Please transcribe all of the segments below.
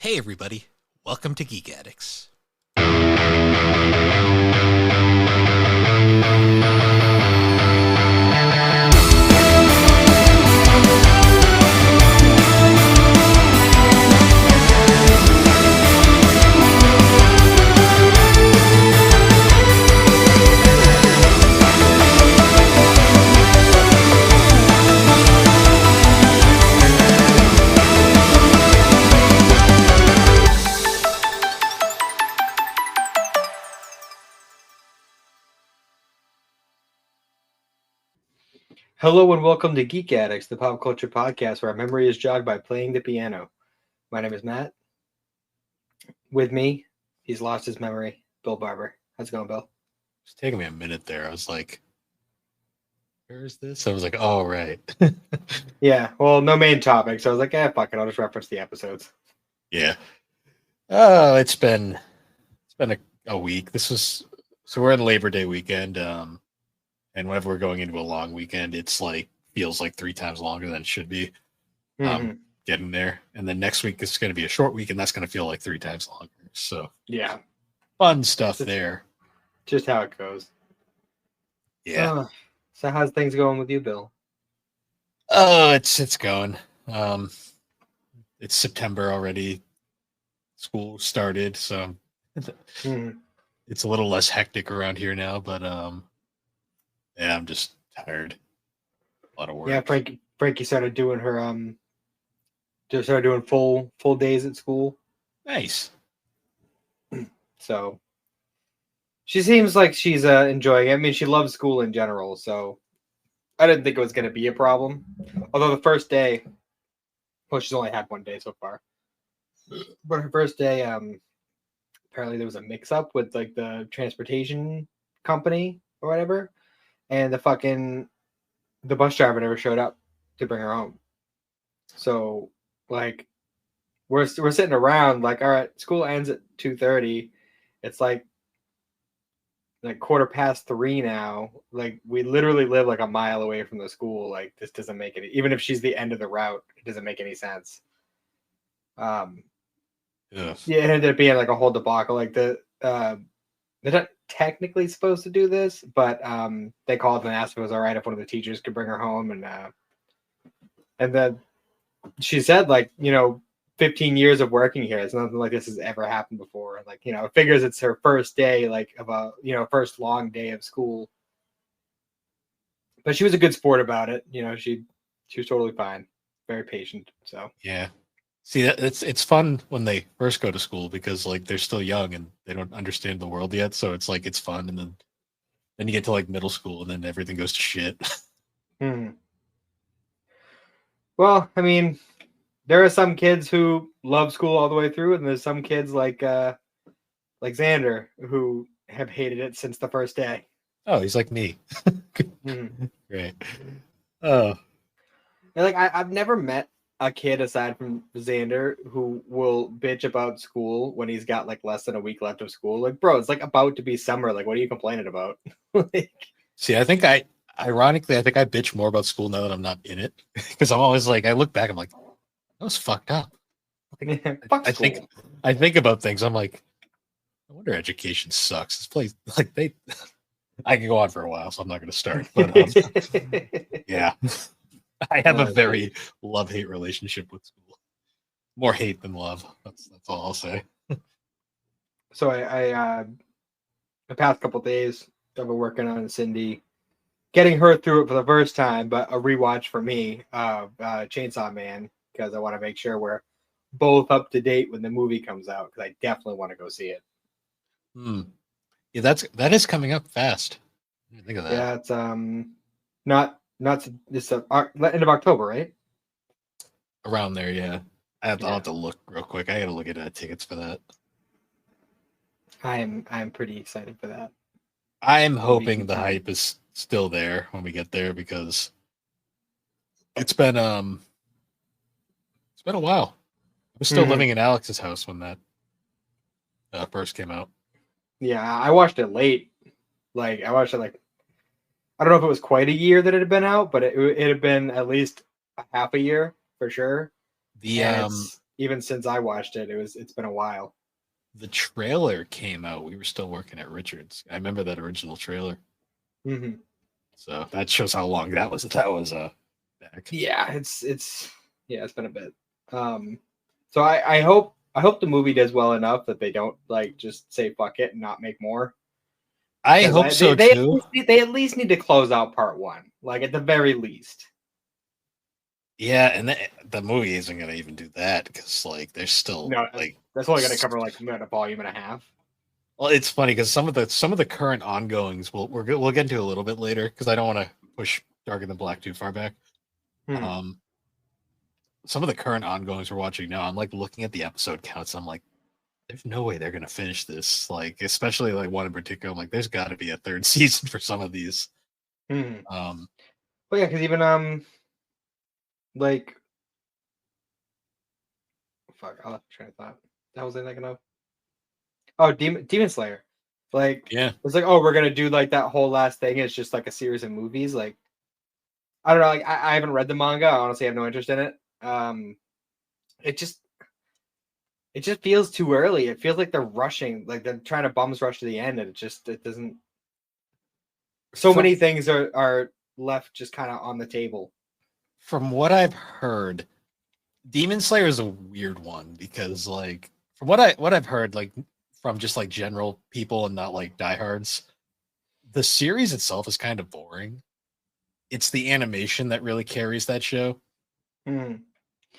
Hey everybody, welcome to Geek Addicts. Hello and welcome to Geek Addicts, the pop culture podcast where our memory is jogged by playing the piano. My name is Matt. With me, he's lost his memory, Bill Barber. How's it going, Bill? It's taking me a minute there. I was like, where is this? I was like, oh, right. Yeah, well, no main topic, so I was like, fuck it, I'll just reference the episodes. Yeah. Oh, it's been a week. So we're in Labor Day weekend, and whenever we're going into a long weekend, it's like feels like 3 times longer than it should be. Mm-hmm. Getting there, and then next week is going to be a short week, and that's going to feel like 3 times longer. So Yeah, fun stuff just, there. just how it goes. Yeah. So how's things going with you, Bill? Oh, it's going. Um, it's September already. School started, so Mm-hmm. it's a little less hectic around here now. But yeah, I'm just tired. A lot of work. Yeah, Frankie started doing her just started doing full days at school. Nice. So she seems like she's enjoying it. I mean, she loves school in general, so I didn't think it was going to be a problem. Although the first day, well, she's only had one day so far, but her first day, apparently there was a mix-up with like the transportation company or whatever, and the bus driver never showed up to bring her home. So like we're sitting around like, all right, school ends at 2:30. It's like 3:15 now. Like we literally live like a mile away from the school. Like this doesn't make any, even if she's the end of the route, it doesn't make any sense. Um, Yeah. yeah, it ended up being like a whole debacle. Like they're not technically supposed to do this, but they called and asked if it was all right if one of the teachers could bring her home, and then she said, like, 15 years of working here, it's nothing like this has ever happened before. Like, it figures it's her first day, like of a first long day of school. But she was a good sport about it. She was totally fine, very patient. So Yeah. See, it's fun when they first go to school because like they're still young and they don't understand the world yet. So it's like it's fun, and then you get to like middle school and then everything goes to shit. Well, I mean, there are some kids who love school all the way through, and there's some kids like Xander who have hated it since the first day. Oh, he's like me. Mhm. Right. Oh, And like I've never met a kid aside from Xander who will bitch about school when he's got like less than a week left of school. Like, bro, it's like about to be summer. Like, what are you complaining about? Like, see, ironically, I think I bitch more about school now that I'm not in it because I'm always like, I look back, I'm like, that was fucked up. Like, fuck I school. I think about things. I'm like, I wonder education sucks. This place, like I can go on for a while, so I'm not going to start. But yeah, I have a very love-hate relationship with school. More hate than love. That's all I'll say. So the past couple days I've been working on Cindy, getting her through it for the first time, but a rewatch for me of Chainsaw Man, because I want to make sure we're both up to date when the movie comes out, because I definitely want to go see it. Yeah, that is coming up fast. I didn't think of that. Yeah, it's not this end of October, right? Around there, yeah. I'll have to look real quick. I got to look at tickets for that. I'm pretty excited for that. I'm hoping the hype is still there when we get there because it's been a while. I was still living in Alex's house when that first came out. Yeah, I watched it late. Like I watched it like, I don't know if it was quite a year that it had been out, but it had been at least a half a year for sure. The even since I watched it, it's been a while. The trailer came out. We were still working at Richards. I remember that original trailer. Mm-hmm. So that shows how long that was. That was back. Yeah, it's been a bit. So I hope the movie does well enough that they don't like just say fuck it and not make more. I hope so too. They at least need to close out part one, like at the very least. Yeah, and the movie isn't going to even do that because like there's still No, like that's only going to cover like a volume and a half. well, it's funny because some of the current ongoings we'll get into a little bit later because I don't want to push Darker Than Black too far back. Some of the current ongoings we're watching now, I'm like looking at the episode counts. I'm like, there's no way they're gonna finish this. Like, especially like one in particular. I'm like, there's got to be a third season for some of these. But yeah, because even like fuck, I'll have to try to thought. That was I thinking of. Oh, Demon Slayer. Like, yeah, it's like, oh, we're gonna do like that whole last thing. It's just like a series of movies. Like, I don't know. Like, I haven't read the manga. I honestly have no interest in it. It just feels too early. It feels like they're rushing, like they're trying to bums rush to the end, and it doesn't. So many things are left just kind of on the table. From what I've heard, Demon Slayer is a weird one because like from what I've heard, like from just like general people and not like diehards, the series itself is kind of boring. It's the animation that really carries that show. Well,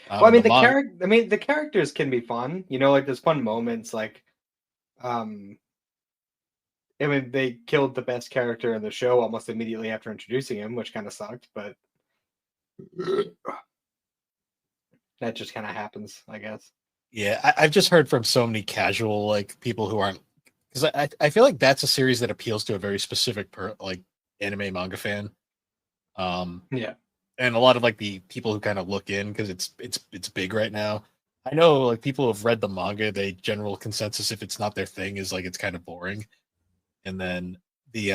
I mean the characters can be fun, like there's fun moments. Like, I mean, they killed the best character in the show almost immediately after introducing him, which kind of sucked, but that just kind of happens, I guess. Yeah, I've just heard from so many casual like people who aren't because I feel like that's a series that appeals to a very specific like anime manga fan. Yeah. And a lot of like the people who kind of look in because it's big right now. I know like people who have read the manga, the general consensus if it's not their thing is like it's kind of boring. And then the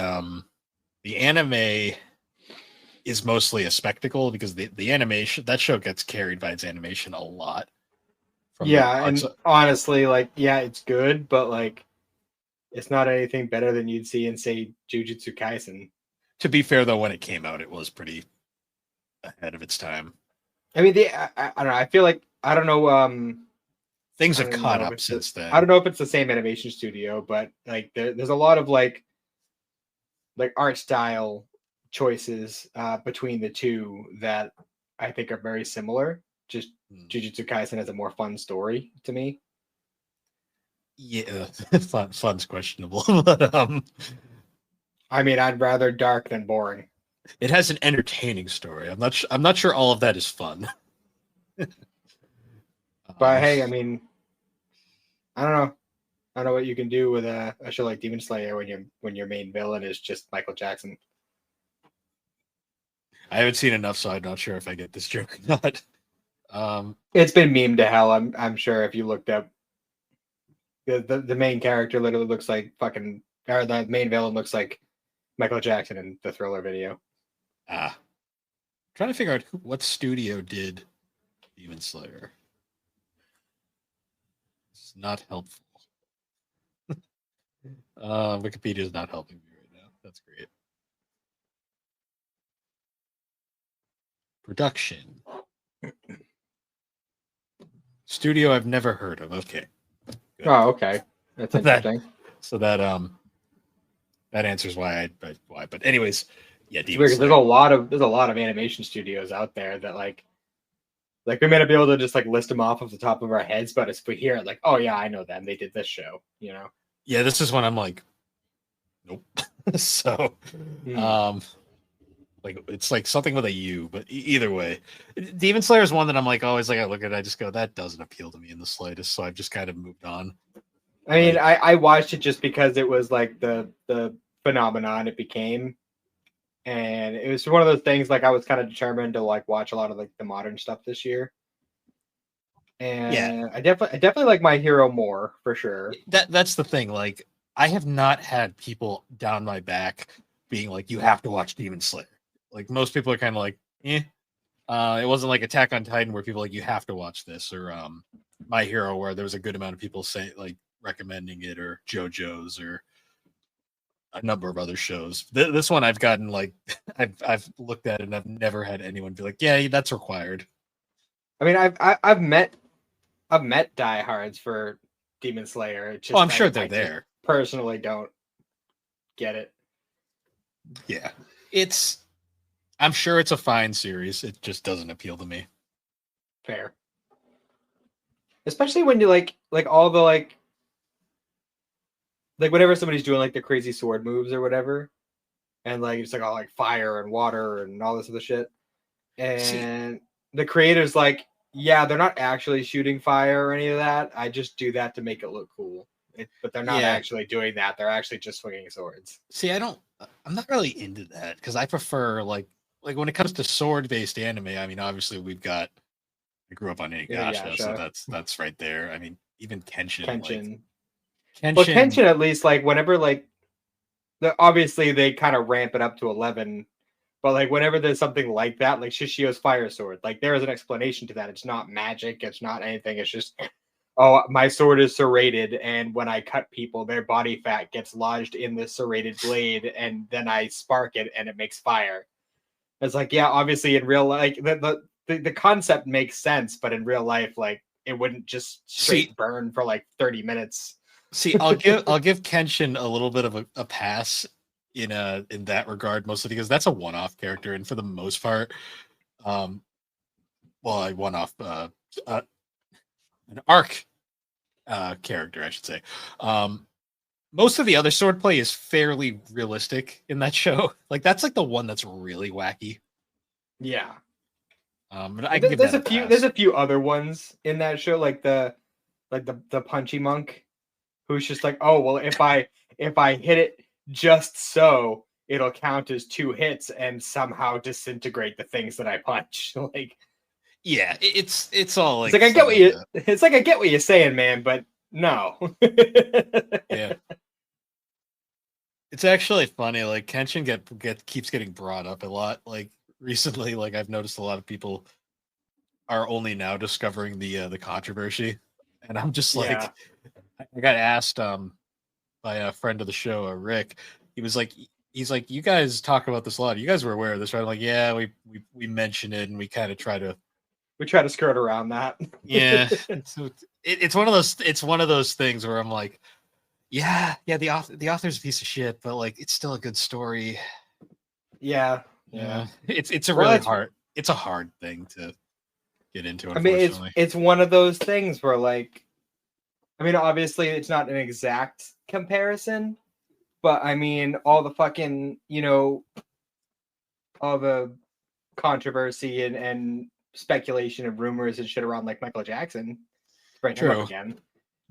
anime is mostly a spectacle because the animation that show gets carried by its animation a lot. Yeah, and honestly, like, yeah, it's good, but like it's not anything better than you'd see in, say, Jujutsu Kaisen. To be fair though, when it came out, it was pretty ahead of its time. I mean, I don't know. I feel like I don't know. Things have caught up since then. I don't know if it's the same animation studio, but like there's a lot of like art style choices between the two that I think are very similar. Just Jujutsu Kaisen has a more fun story to me. Yeah, fun's questionable, but I mean, I'd rather dark than boring. It has an entertaining story. I'm not sure all of that is fun. But hey, I mean, I don't know. I don't know what you can do with a show like Demon Slayer when your main villain is just Michael Jackson. I haven't seen enough, so I'm not sure if I get this joke or not. It's been memed to hell. I'm sure if you looked up the main character literally looks like fucking, or the main villain looks like Michael Jackson in the Thriller video. Trying to figure out what studio did Demon Slayer. It's not helpful. Wikipedia is not helping me right now. That's great. Production. Studio I've never heard of. Okay. Good. Oh, okay. That's interesting. That answers why. But anyways, yeah. Weird, there's a lot of animation studios out there that like we may not be able to just like list them off the top of our heads, but if we hear it, like, oh yeah, I know them. They did this show. Yeah, this is when I'm like, nope. So, like it's like something with a U, but either way, Demon Slayer is one that I'm like always like I look at it, I just go, that doesn't appeal to me in the slightest. So I've just kind of moved on. I mean, I watched it just because it was like the phenomenon it became, and it was one of those things like I was kind of determined to like watch a lot of like the modern stuff this year. And yeah, I definitely like My Hero more for sure. That's the thing. Like I have not had people down my back being like, you have to watch Demon Slayer. Like most people are kind of like, eh. It wasn't like Attack on Titan where people are like, you have to watch this, or My Hero, where there was a good amount of people saying like recommending it, or JoJo's, or a number of other shows. This one I've gotten like I've looked at it and I've never had anyone be like, yeah, that's required. I mean, I've met diehards for Demon Slayer. It's just I'm sure they're I there. Personally, don't get it. Yeah, I'm sure it's a fine series. It just doesn't appeal to me. Fair, especially when you like all the like whenever somebody's doing like the crazy sword moves or whatever, and like it's like all like fire and water and all this other shit, and the creator's like, yeah, they're not actually shooting fire or any of that. I just do that to make it look cool. But they're not actually doing that. They're actually just swinging swords. See, I'm not really into that because I prefer like when it comes to sword based anime. I mean, obviously I grew up on Inuyasha, so that's right there. I mean, even Kenshin. Well, Kenshin at least like whenever like obviously they kind of ramp it up to 11, but like whenever there's something like that, like Shishio's fire sword, like there is an explanation to that. It's not magic. It's not anything. It's just, oh, my sword is serrated, and when I cut people, their body fat gets lodged in the serrated blade, and then I spark it, and it makes fire. It's like, yeah, obviously in real life, the concept makes sense, but in real life, like it wouldn't just straight burn for like 30 minutes. See, I'll give Kenshin a little bit of a pass in that regard, mostly because that's a one-off character, and for the most part, a one-off an arc character, I should say. Most of the other swordplay is fairly realistic in that show. Like that's like the one that's really wacky. Yeah. There's a few other ones in that show, like the punchy monk, who's just like, oh well, if I hit it just so, it'll count as 2 hits and somehow disintegrate the things that I punch. Like, yeah, it's all like, it's like I get what you're saying, man, but no. Yeah. It's actually funny. Like Kenshin keeps getting brought up a lot. Like recently, like I've noticed a lot of people are only now discovering the controversy, and I'm just like, I got asked by a friend of the show, Rick. He's like, you guys talk about this a lot. You guys were aware of this, right? I'm like, yeah, we mention it, and we kind of try to skirt around that. Yeah, it's one of those things where I'm like, yeah, the author's a piece of shit, but like it's still a good story. Yeah. It's a hard thing to get into. Unfortunately, I mean, it's one of those things where like, I mean, obviously it's not an exact comparison, but I mean, all the fucking, all the controversy and speculation and rumors and shit around like Michael Jackson, bring him up again.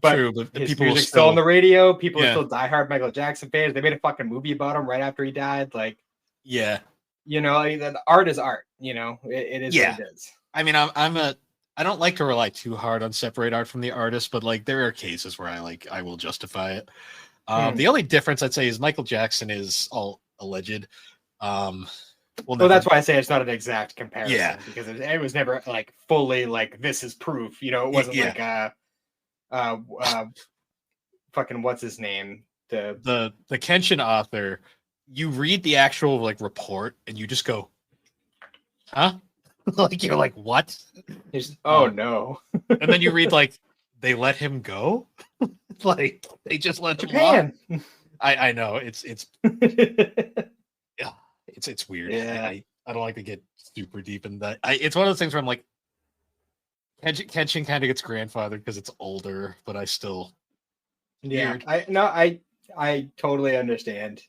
But his people music's still on the radio. People are still diehard Michael Jackson fans. They made a fucking movie about him right after he died. Like, yeah, the art is art. It is what it is. I mean, I don't like to rely too hard on separate art from the artist, but like there are cases where I will justify it. The only difference I'd say is Michael Jackson is all alleged. Well, that's why I say it's not an exact comparison, because it was never like fully like this is proof. It wasn't like fucking what's his name, the Kenshin author. You read the actual like report and you just go, huh? Like you're like, what? No. And then you read like they let him go. Like they just let Japan. Him off. I know it's yeah, it's weird. Yeah. I don't like to get super deep in that. It's one of those things where I'm like, Kenshin kind of gets grandfathered because it's older, but I still weird. I totally understand.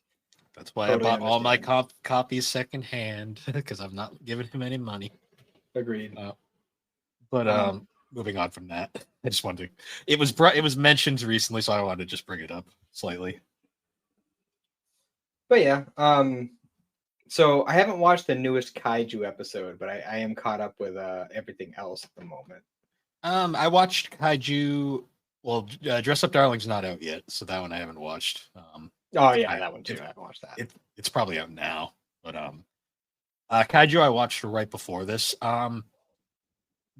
That's why I bought all my copies secondhand, because I'm not giving him any money. Agreed. But moving on from that, I just wanted to. It was mentioned recently, so I wanted to just bring it up slightly. But yeah, so I haven't watched the newest Kaiju episode, but I am caught up with everything else at the moment. I watched Kaiju. Well, Dress Up Darling's not out yet, so that one I haven't watched. That one too. I haven't watched that. It's probably out now, but Kaiju I watched right before this.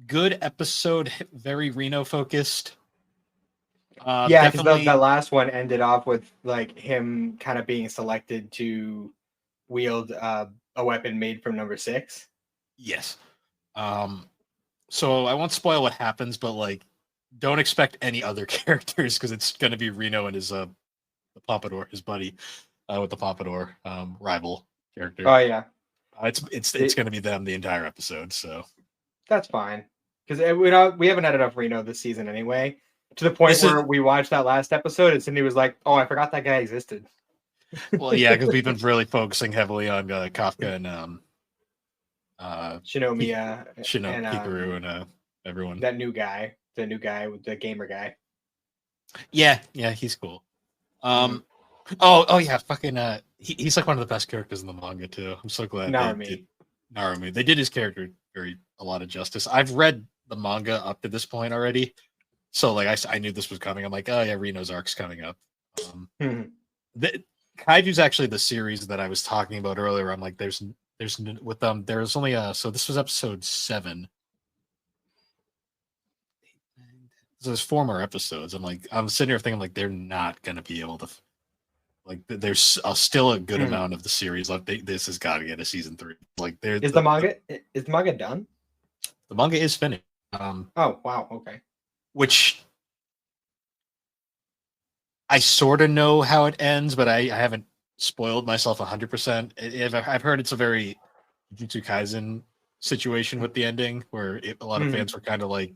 good episode, very Reno focused. Yeah, because Definitely. the last one ended off with like him kind of being selected to wield a weapon made from number 6. Yes. So I won't spoil what happens, but like, don't expect any other characters because it's going to be Reno and his the Pompadour, his buddy with the Pompadour rival character. Oh yeah, it's going to be them the entire episode. So that's fine because we haven't had enough Reno this season anyway. To the point where we watched that last episode and Cindy was like, "Oh, I forgot that guy existed." Well, yeah, because we've been really focusing heavily on Kafka and Shinomiya and Hikaru and everyone. That new guy, the new gamer guy. Yeah, he's cool. Oh yeah, fucking he's like one of the best characters in the manga too. I'm so glad Narumi. They did his character a lot of justice. I've read the manga up to this point already, so like I knew this was coming. I'm like, oh yeah, Reno's arc's coming up. Kaiju's actually the series that I was talking about earlier. I'm like, there's with them. There's only so this was episode 7. So there's 4 more episodes. I'm sitting here thinking like they're not gonna be able to. Like there's still a good amount of the series left. This has got to get a season 3. Like is the manga done? The manga is finished. Oh wow, okay. Which I sort of know how it ends, but I haven't spoiled myself 100%. I've heard it's a very Jujutsu Kaisen situation with the ending, where a lot of fans were kind of like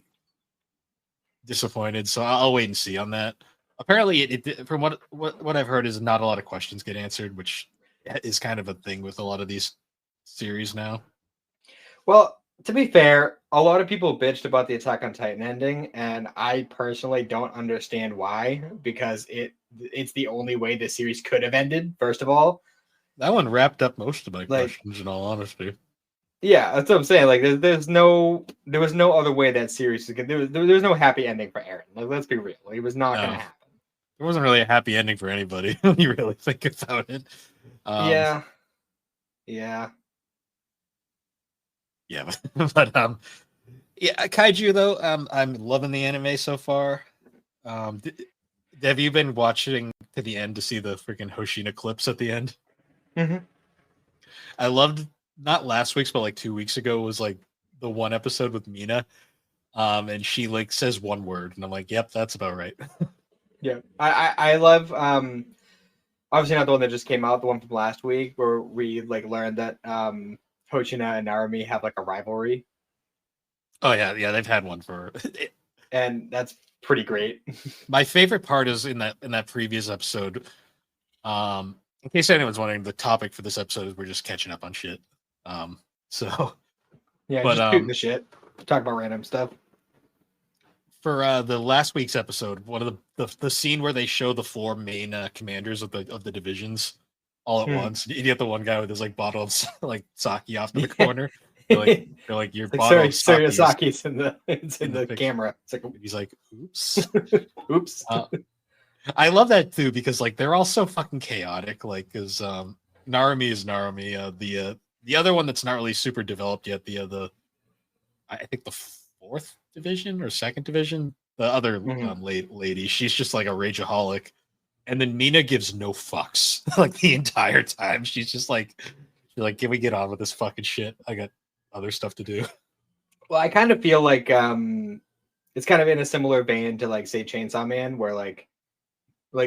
disappointed. So I'll wait and see on that. Apparently, it from what I've heard is not a lot of questions get answered, which is kind of a thing with a lot of these series now. Well, to be fair, a lot of people bitched about the Attack on Titan ending, and I personally don't understand why, because it's the only way the series could have ended, first of all. That one wrapped up most of my questions, in all honesty. Yeah, that's what I'm saying. Like, there was no other way that series was there was no happy ending for Eren. Like, let's be real. It was not going to happen. There wasn't really a happy ending for anybody when you really think about it. Yeah, but Kaiju though, I'm loving the anime so far. Have you been watching to the end to see the freaking Hoshina clips at the end? Mm-hmm. I loved not last week's, but like 2 weeks ago was like the one episode with Mina, and she like says one word, and I'm like, yep, that's about right. Yeah, I love obviously not the one that just came out, the one from last week where we like learned that Hoshina and Narumi have like a rivalry. Oh yeah, they've had one for, and that's pretty great. My favorite part is in that previous episode. In case anyone's wondering, the topic for this episode is we're just catching up on shit. So yeah, but just shooting the shit, talk about random stuff. For the last week's episode, one of the scene where they show the 4 main commanders of the divisions all at once. You get the one guy with his like bottle of like sake off to the corner. They're like your bottle of sake's in the camera. It's like he's like, oops, oops. I love that too because like they're all so fucking chaotic. Like, because Narumi is Narumi. The other one that's not really super developed yet. I think the 4th division or 2nd division. The other lady, she's just like a rageaholic. And then Mina gives no fucks like the entire time. She's just like, can we get on with this fucking shit? I got other stuff to do. Well, I kind of feel like it's kind of in a similar vein to like say Chainsaw Man, where like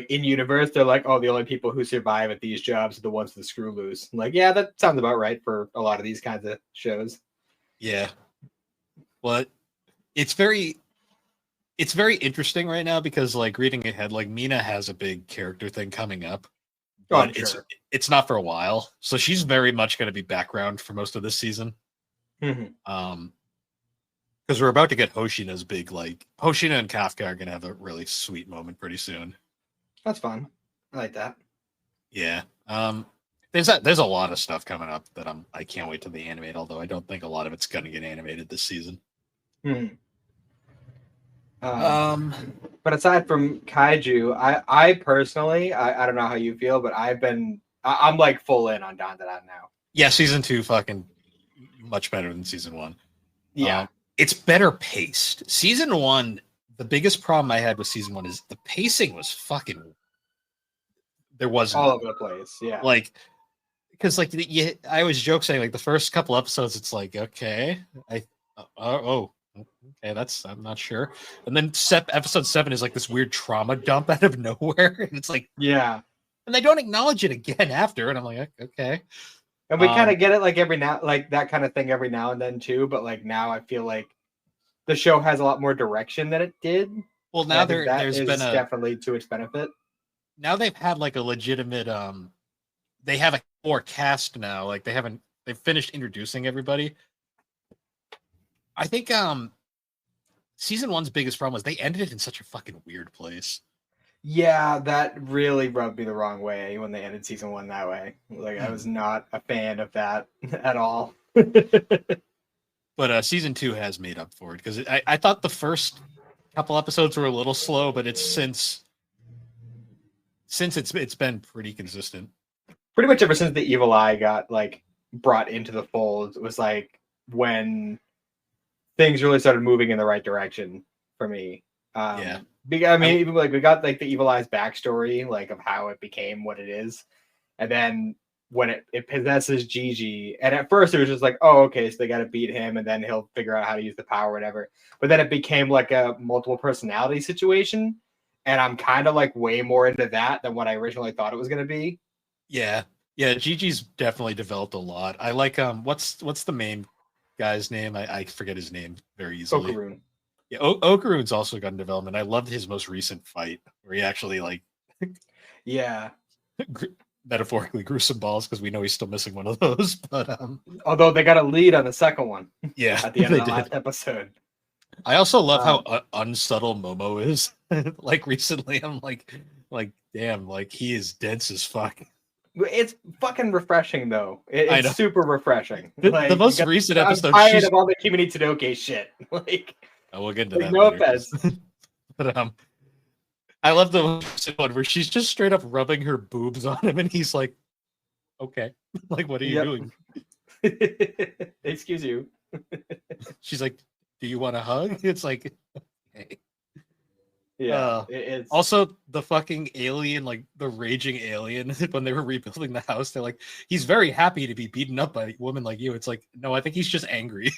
in universe they're like, oh, the only people who survive at these jobs are the ones with the screw loose. Like, yeah, that sounds about right for a lot of these kinds of shows. Yeah. Well, it's very interesting right now because like reading ahead, like Mina has a big character thing coming up. But it's not for a while. So she's very much going to be background for most of this season. Because we're about to get Hoshina's big, like Hoshina and Kafka are going to have a really sweet moment pretty soon. That's fun. I like that. Yeah. There's a lot of stuff coming up that I can't wait to the animate, although I don't think a lot of it's going to get animated this season. But aside from Kaiju, I personally, I don't know how you feel, but I'm like full in on Dandadan now. Yeah, season 2 fucking much better than season 1. Yeah. it's better paced. Season 1, the biggest problem I had with season 1 is the pacing was fucking. There wasn't all over the place. Yeah. like because like I always joke saying like the first couple episodes, it's like okay, okay, that's I'm not sure, and then episode 7 is like this weird trauma dump out of nowhere, and it's like yeah, and they don't acknowledge it again after, and I'm like okay, and we kind of get it like every now like that kind of thing every now and then too, but like now I feel like the show has a lot more direction than it did. Well, now there's been definitely to its benefit. Now they've had like a legitimate they have a more cast now. Like they've finished introducing everybody. I think season 1's biggest problem was they ended it in such a fucking weird place. Yeah, that really rubbed me the wrong way when they ended season 1 that way. Like I was not a fan of that at all. But season 2 has made up for it because I thought the first couple episodes were a little slow, but it's since it's been pretty consistent. Pretty much ever since the Evil Eye got like brought into the fold, it was like when things really started moving in the right direction for me. Yeah. I mean, even like we got like the Evil Eye's backstory, like of how it became what it is, and then when it possesses Gigi, and at first it was just like, oh, okay, so they got to beat him, and then he'll figure out how to use the power, or whatever. But then it became like a multiple personality situation, and I'm kind of like way more into that than what I originally thought it was going to be. Yeah, Gigi's definitely developed a lot. I like what's the main guy's name? I forget his name very easily. Okaroon. Yeah, Okaroon's also gotten development. I loved his most recent fight where he actually like yeah metaphorically grew some balls because we know he's still missing one of those. But although they got a lead on the second one, yeah, at the end of the last episode. I also love how unsubtle Momo is. Like recently, I'm like damn, like he is dense as fuck. It's fucking refreshing though. It's super refreshing. The most recent episode, I'm tired of all the Kimi Tanoke shit. Like, we'll get into that. No later, offense, but I love the one where she's just straight up rubbing her boobs on him, and he's like, "Okay, like what are you doing?" Excuse you. She's like, "Do you want a hug?" It's like, okay. Yeah. It's also the fucking alien, like the raging alien. When they were rebuilding the house, they're like, "He's very happy to be beaten up by a woman like you." It's like, no, I think he's just angry.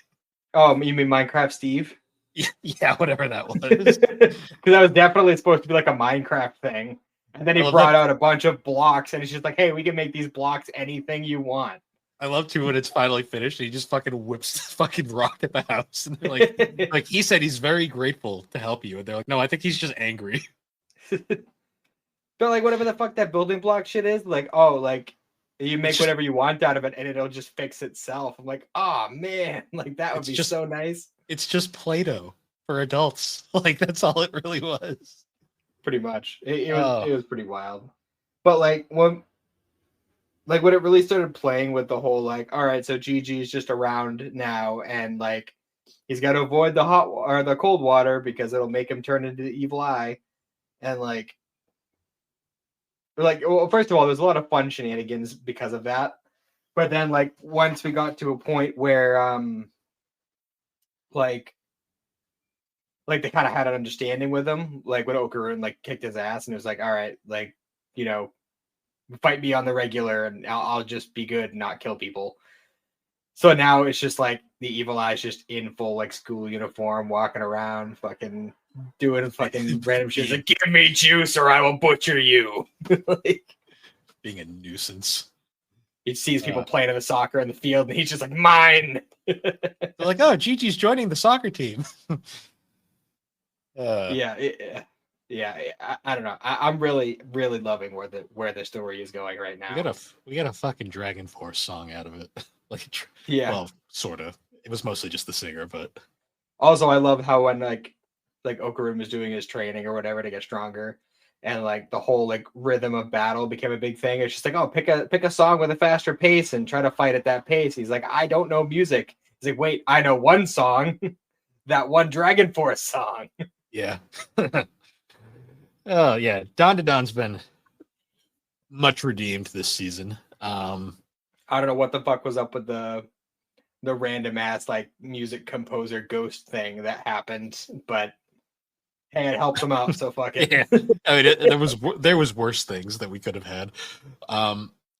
Oh, you mean Minecraft Steve? Yeah, whatever that was. Because that was definitely supposed to be like a Minecraft thing. And then he brought out a bunch of blocks, and he's just like, hey, we can make these blocks anything you want. I love too when it's finally finished, he just fucking whips the fucking rock at the house. And they're like he said he's very grateful to help you. And they're like, no, I think he's just angry. But like whatever the fuck that building block shit is, like, oh, like you make whatever you want out of it and it'll just fix itself. I'm like, oh man, like that would be just so nice. It's just Play-Doh for adults. Like that's all it really was. Pretty much. It was pretty wild. But like when it really started playing with the whole like, all right, so Gigi's just around now, and like he's got to avoid the hot or the cold water because it'll make him turn into the Evil Eye, and like well, first of all, there's a lot of fun shenanigans because of that, but then like once we got to a point where like they kind of had an understanding with him, like when Okaroon like kicked his ass and it was like, all right, like, you know, fight me on the regular and I'll just be good and not kill people. So now it's just like the Evil Eye's just in full like school uniform, walking around, fucking doing fucking random shit. Like, give me juice or I will butcher you. Like, being a nuisance. He sees people playing in the soccer in the field and he's just like, mine. They're like, oh, Gigi's joining the soccer team. I don't know. I'm really, really loving where the story is going right now. We got a fucking Dragon Force song out of it. Well, sort of. It was mostly just the singer, but also I love how when like Okaroon was doing his training or whatever to get stronger, and like the whole like rhythm of battle became a big thing. It's just like, oh, pick a song with a faster pace and try to fight at that pace. He's like, I don't know music. He's like, wait, I know one song, that one Dragon Force song. Yeah. Oh yeah, Don Don's been much redeemed this season. I don't know what the fuck was up with the the random ass like music composer ghost thing that happened, but hey, it helped them out, so fuck it. Yeah, I mean, there was worse things that we could have had.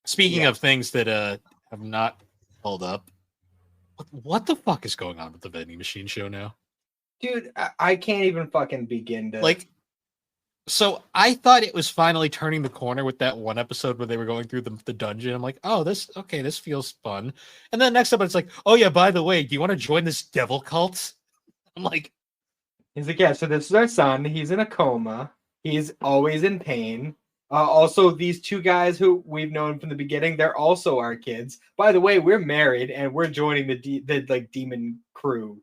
Speaking Yeah. of things that have not held up, what the fuck is going on with the vending machine show now? Dude, I can't even fucking begin to Like, so I thought it was finally turning the corner with that one episode where they were going through the dungeon. I'm like, oh, this feels fun. And then the next episode, it's like, oh yeah, by the way, do you want to join this devil cult? I'm like, He's like, yeah, so this is our son. He's in a coma. He's always in pain. Also, these two guys who we've known from the beginning, they're also our kids. By the way, we're married and we're joining the like demon crew.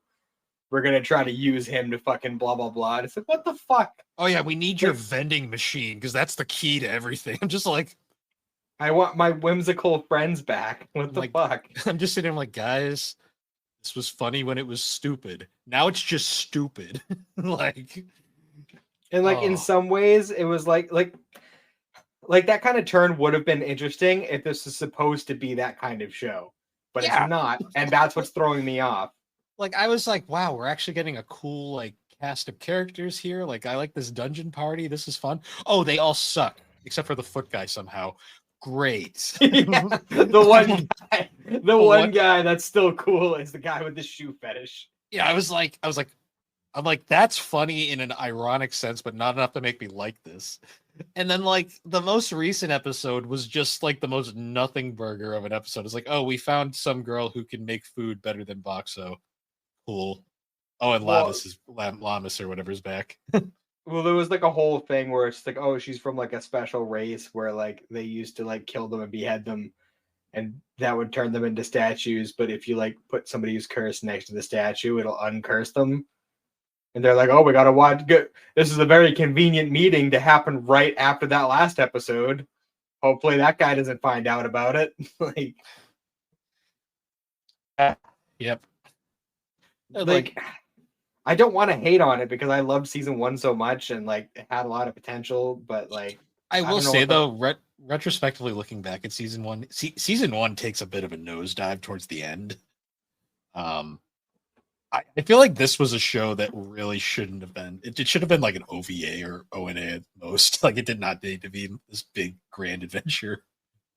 We're gonna try to use him to fucking blah blah blah. And it's like, what the fuck? oh yeah, we need your vending machine because that's the key to everything. I'm just like, I want my whimsical friends back. What the fuck? I'm just sitting there like, guys, this was funny when it was stupid. Now it's just stupid. Like, And like in some ways, it was like that kind of turn would have been interesting if this is supposed to be that kind of show, but it's not, and that's what's throwing me off. Like, I was like, wow, we're actually getting a cool like cast of characters here. Like, I like this dungeon party. This is fun. Oh, they all suck except for the foot guy somehow. Great. Yeah, the one guy that's still cool is the guy with the shoe fetish. Yeah, I'm like, that's funny in an ironic sense, but not enough to make me like this. And then like the most recent episode was just like the most nothing burger of an episode. It's like, oh, we found some girl who can make food better than Boxo. Cool. Oh, and Lamas or whatever's back. Well, there was like a whole thing where it's like, oh, she's from like a special race where like they used to like kill them and behead them, and that would turn them into statues. But if you like put somebody who's cursed next to the statue, it'll uncurse them. And they're like, oh, we gotta watch. This is a very convenient meeting to happen right after that last episode. Hopefully, that guy doesn't find out about it. Like, yep. Like, I don't want to hate on it because I loved season 1 so much and like it had a lot of potential. But like, I will say though, retrospectively looking back at season 1, season 1 takes a bit of a nosedive towards the end. I feel like this was a show that really shouldn't have been. It should have been like an OVA or ONA at most. Like, it did not need to be this big grand adventure.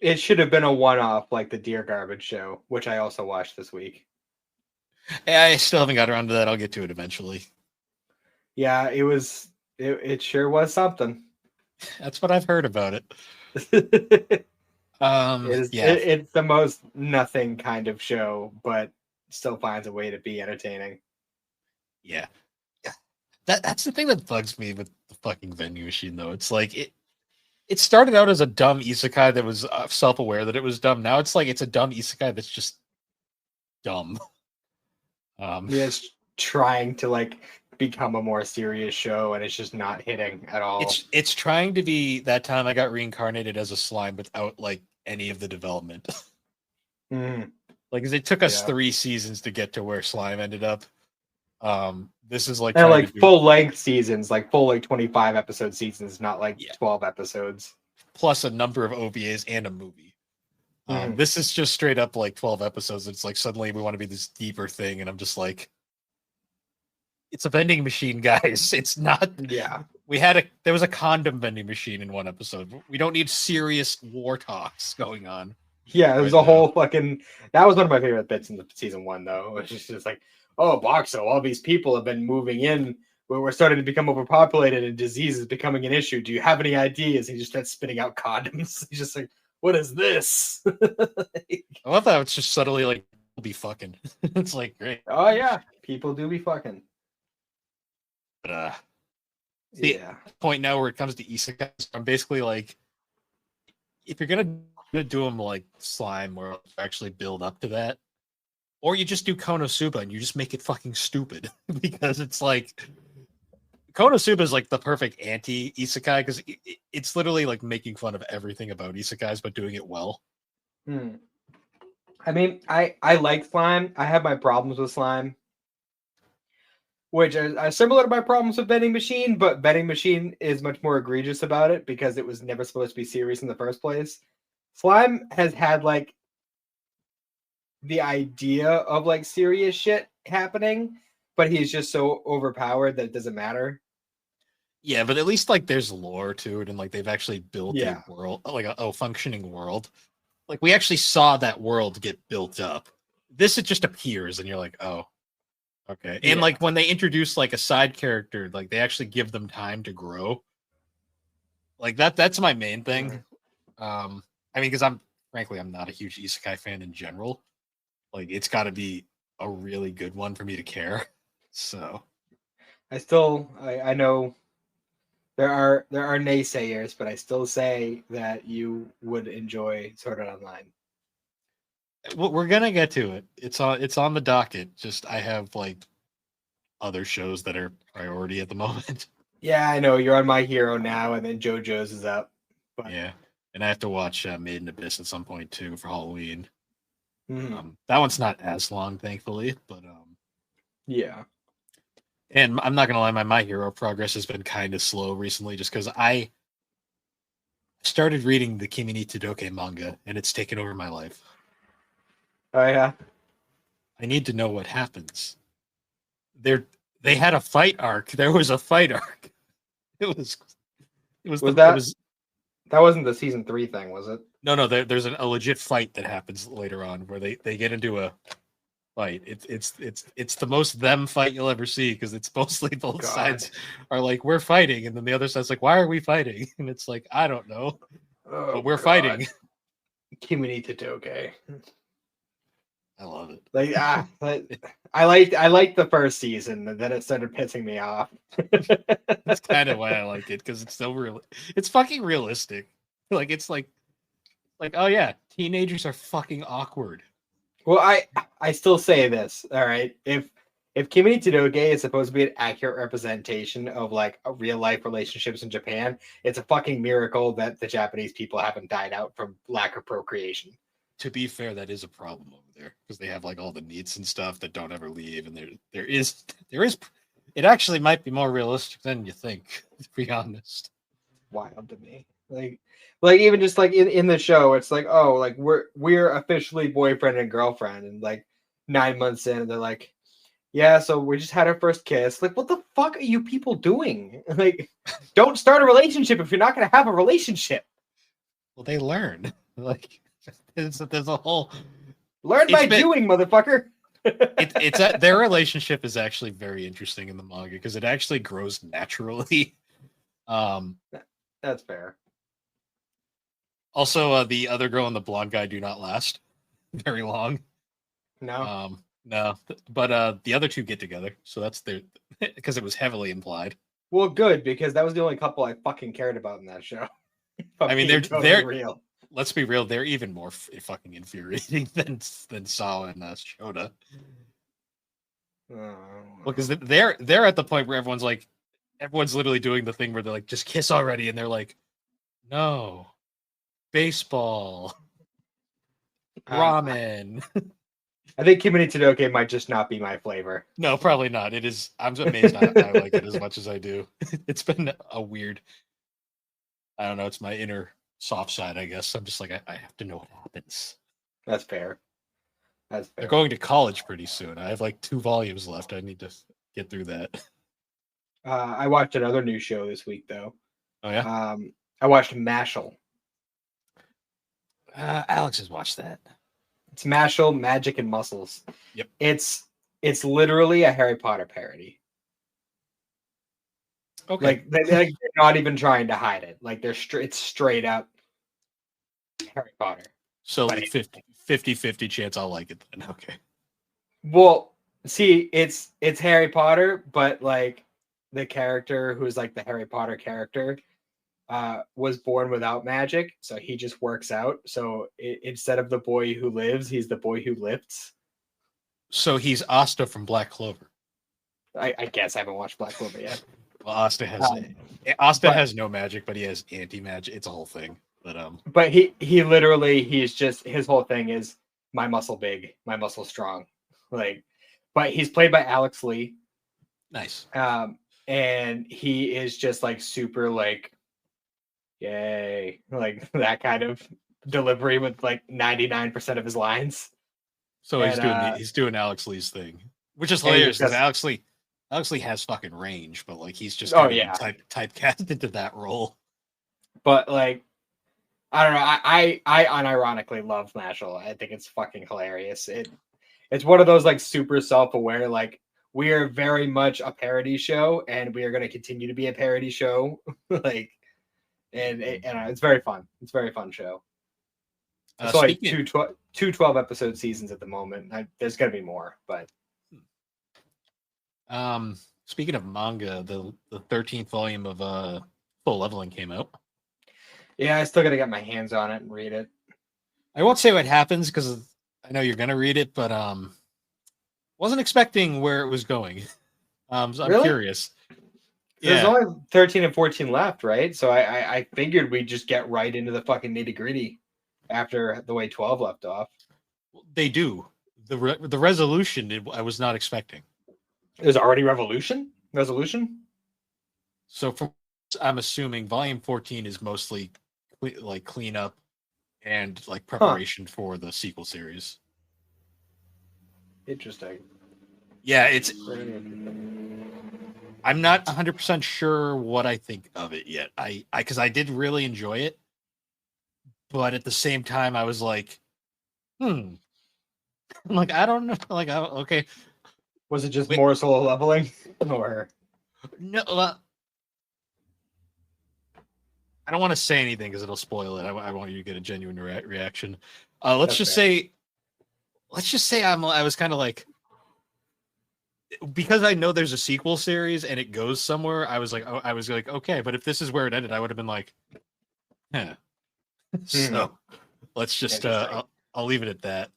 It should have been a one-off, like the Dear Garbage show, which I also watched this week. I still haven't got around to that. I'll get to it eventually. Yeah, it was. It sure was something. That's what I've heard about it. It's the most nothing kind of show, but still finds a way to be entertaining. Yeah. That's the thing that bugs me with the fucking vending machine, though. It's like it started out as a dumb isekai that was self-aware that it was dumb. Now it's like it's a dumb isekai that's just dumb. It's trying to like become a more serious show, and it's just not hitting at all. It's trying to be That Time I Got Reincarnated as a Slime without like any of the development. Like, cause it took us 3 seasons to get to where Slime ended up. This is like, and like full length seasons, like full like 25 episode seasons, not like 12 episodes. Plus a number of OVAs and a movie. This is just straight up like 12 episodes. It's like suddenly we want to be this deeper thing, and I'm just like, it's a vending machine, guys. It's not. Yeah. There was a condom vending machine in one episode. We don't need serious war talks going on. Yeah, it was a whole fucking. That was one of my favorite bits in the season 1, though. It was just like, oh, Boxo, all these people have been moving in where we're starting to become overpopulated and disease is becoming an issue. Do you have any ideas? He just starts spitting out condoms. He's just like, what is this? I love how it's just subtly like, be fucking. It's like, great. Oh, yeah. People do be fucking. But, the point now where it comes to isekais, I'm basically like, if you're gonna do them like Slime or actually build up to that, or you just do Konosuba and you just make it fucking stupid, because it's like Konosuba is like the perfect anti-isekai because it's literally like making fun of everything about isekais but doing it well. I mean, I like Slime. I have my problems with Slime, which are similar to my problems with Vending Machine, but Vending Machine is much more egregious about it because it was never supposed to be serious in the first place. Slime has had like the idea of like serious shit happening, but he's just so overpowered that it doesn't matter. Yeah, but at least like there's lore to it, and like they've actually built Yeah. a world, like a functioning world. Like we actually saw that world get built up. This it just appears, and you're like, oh, okay. And Yeah. like when they introduce like a side character, like they actually give them time to grow. Like that's my main thing. I mean, because I'm not a huge isekai fan in general. Like it's got to be a really good one for me to care. So I know there are naysayers, but I still say that you would enjoy Sword Art Online. we're gonna get to it. It's on the docket. Just I have like other shows that are priority at the moment. Yeah, I know you're on My Hero now, and then JoJo's is up. But Yeah, and I have to watch Made in Abyss at some point too for Halloween. mhm. That one's not as long, thankfully, but Yeah. and I'm not gonna lie, my Hero progress has been kind of slow recently, just because I started reading the Kimi ni Todoke manga, and it's taken over my life. Oh yeah. I need to know what happens. They had a fight arc. There was a fight arc. It was That wasn't the season 3 thing, was it? no. There's a legit fight that happens later on where they get into a fight. It's the most them fight you'll ever see, because it's mostly both God. sides are like, we're fighting, and then the other side's like, why are we fighting? And it's like, I don't know, but we're fighting. Kimi ni Todoke. I love it. I liked the first season, and then it started pissing me off. That's kind of why I like it, because it's so real. It's fucking realistic. Like it's like oh yeah, teenagers are fucking awkward. Well, I still say this. All right, if Kimi ni Todoke is supposed to be an accurate representation of like real life relationships in Japan, it's a fucking miracle that the Japanese people haven't died out from lack of procreation. To be fair, that is a problem over there, because they have like all the needs and stuff that don't ever leave, and there is it actually might be more realistic than you think, to be honest. Wild to me. Like even just like in the show, it's like, oh, like we're officially boyfriend and girlfriend, and like 9 months in, and they're like, yeah, so we just had our first kiss. Like, what the fuck are you people doing? Like, don't start a relationship if you're not gonna have a relationship. Well, they learn. Like there's a whole Learn by doing, motherfucker. Their relationship is actually very interesting in the manga, because it actually grows naturally. That's fair. Also, the other girl and the blonde guy do not last very long. No. No, but the other two get together, so that's their because it was heavily implied. Well, good, because that was the only couple I fucking cared about in that show. I mean, they're totally real. Let's be real; they're even more fucking infuriating than Sawa and Shota. Well, because they're at the point where everyone's literally doing the thing where they're like, just kiss already, and they're like, no, baseball, ramen. I think Kimi ni Todoke might just not be my flavor. No, probably not. It is. I'm amazed I like it as much as I do. It's been a weird. I don't know. It's my inner soft side, I guess. I'm just like, I have to know what happens. That's fair. They're going to college pretty soon. I have like 2 volumes left. I need to get through that. I watched another new show this week, though. Oh yeah. I watched Mashal. Alex has watched that. It's Mashal, Magic and Muscles. Yep. It's literally a Harry Potter parody. Okay. Like they're not even trying to hide it. Like it's straight up Harry Potter. So 50-50 chance I'll like it then. Okay. Well, see, it's Harry Potter, but like the character who's like the Harry Potter character was born without magic, so he just works out. So instead of the boy who lives, he's the boy who lifts. So he's Asta from Black Clover. I guess I haven't watched Black Clover yet. Well, Asta has no magic, but he has anti-magic. It's a whole thing. But he literally, his whole thing is my muscle big, my muscle strong. Like, but he's played by Alex Lee. Nice. And he is just like super like, yay, like that kind of delivery with like 99% of his lines. So And, he's doing Alex Lee's thing, which is and he hilarious because discussed- Alex Lee has fucking range, but like he's just Oh, kind of yeah. been typecast into that role. but like, I don't know. I unironically love Mashal. I think it's fucking hilarious. It's one of those like super self-aware, like we are very much a parody show and we are going to continue to be a parody show. Like, and it's very fun. It's a very fun show. It's like Speaking, two 12-episode seasons at the moment. There's going to be more, but speaking of manga, the 13th volume of Full Leveling came out. yeah, I still got to get my hands on it and read it. I won't say what happens because I know you're gonna read it, but wasn't expecting where it was going. So I'm Really? curious. There's only 13 and 14 left, right? So I figured we'd just get right into the fucking nitty gritty after the way 12 left off. They do the resolution. I was not expecting. There's already resolution. So I'm assuming volume 14 is mostly like cleanup and like preparation for the sequel series. Interesting. Yeah, I'm not 100% sure what I think of it yet. Because I did really enjoy it, but at the same time, I was like, I'm like, I don't know. Like, okay. Was it just more solo leveling, or no? I don't want to say anything because it'll spoil it. I want you to get a genuine reaction. Let's just say I was kind of like, because I know there's a sequel series and it goes somewhere. I was like, okay, but if this is where it ended, I would have been like, So let's just I'll leave it at that.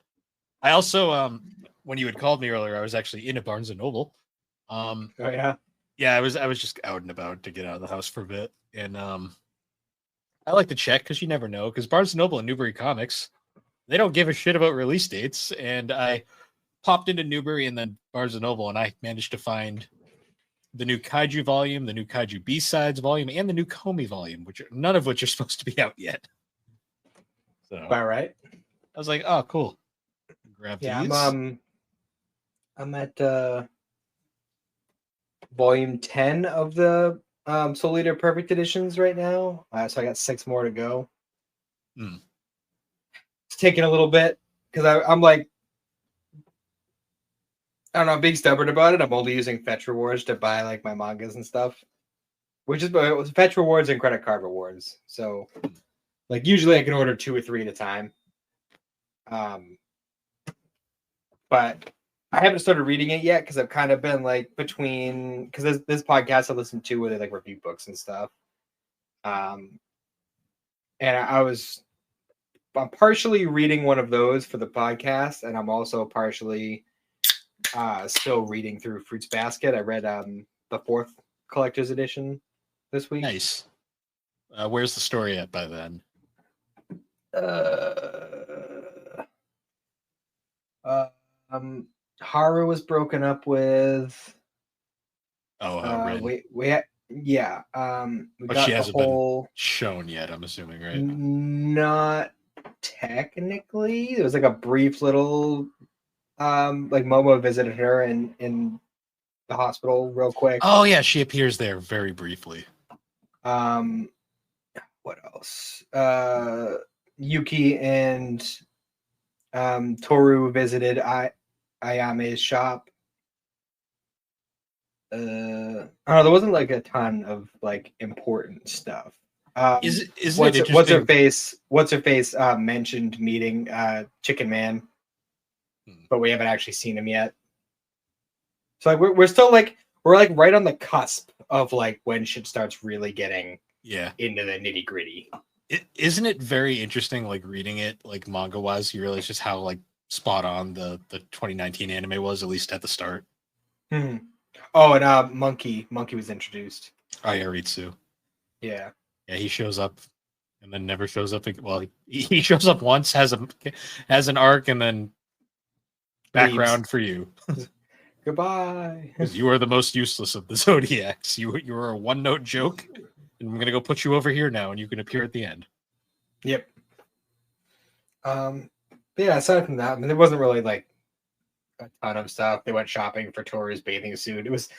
I also when you had called me earlier, I was actually in a Barnes and Noble. oh yeah, I was just out and about to get out of the house for a bit, and I like to check because you never know. Because Barnes & Noble and Newbury Comics, they don't give a shit about release dates. And I popped into Newbury and then Barnes & Noble, and I managed to find the new Kaiju volume, the new Kaiju B-Sides volume, and the new Komi volume, none of which are supposed to be out yet. So, all right. I was like, oh, cool. Grab these. I'm at volume 10 of the Soul Eater Perfect Editions right now. So I got 6 more to go. It's taking a little bit because I'm like, I don't know, being stubborn about it. I'm only using fetch rewards to buy like my mangas and stuff, which is fetch rewards and credit card rewards. So like usually I can order 2 or 3 at a time. But I haven't started reading it yet because I've kind of been like between, because this podcast I listen to where they like review books and stuff. And I'm partially reading one of those for the podcast, and I'm also partially still reading through Fruits Basket. I read the 4th collector's edition this week. Nice. Where's the story at by then? Haru was broken up with. Rin. We But she hasn't been shown yet, I'm assuming, right? Not technically. There was like a brief little like Momo visited her in the hospital real quick. Oh yeah, she appears there very briefly. What else? Yuki and Toru visited Ayame's shop. I don't know. There wasn't like a ton of like important stuff. Isn't it interesting? What's her face mentioned meeting Chicken Man, but we haven't actually seen him yet. So like we're still like we're right on the cusp of like when shit starts really getting into the nitty gritty. Isn't it very interesting, like reading it like manga wise? You realize just how like spot on the 2019 anime was, at least at the start. Oh, and Monkey was introduced. Oh yeah, Ritsu. Yeah, he shows up and then never shows up. Well, he shows up once, has an arc, and then background for you. Goodbye. Because you are the most useless of the Zodiacs. You are a one-note joke, and I'm gonna go put you over here now, and you can appear at the end. Yep. But yeah, aside from that, I mean, there wasn't really like a ton of stuff. They went shopping for Toru's bathing suit. It was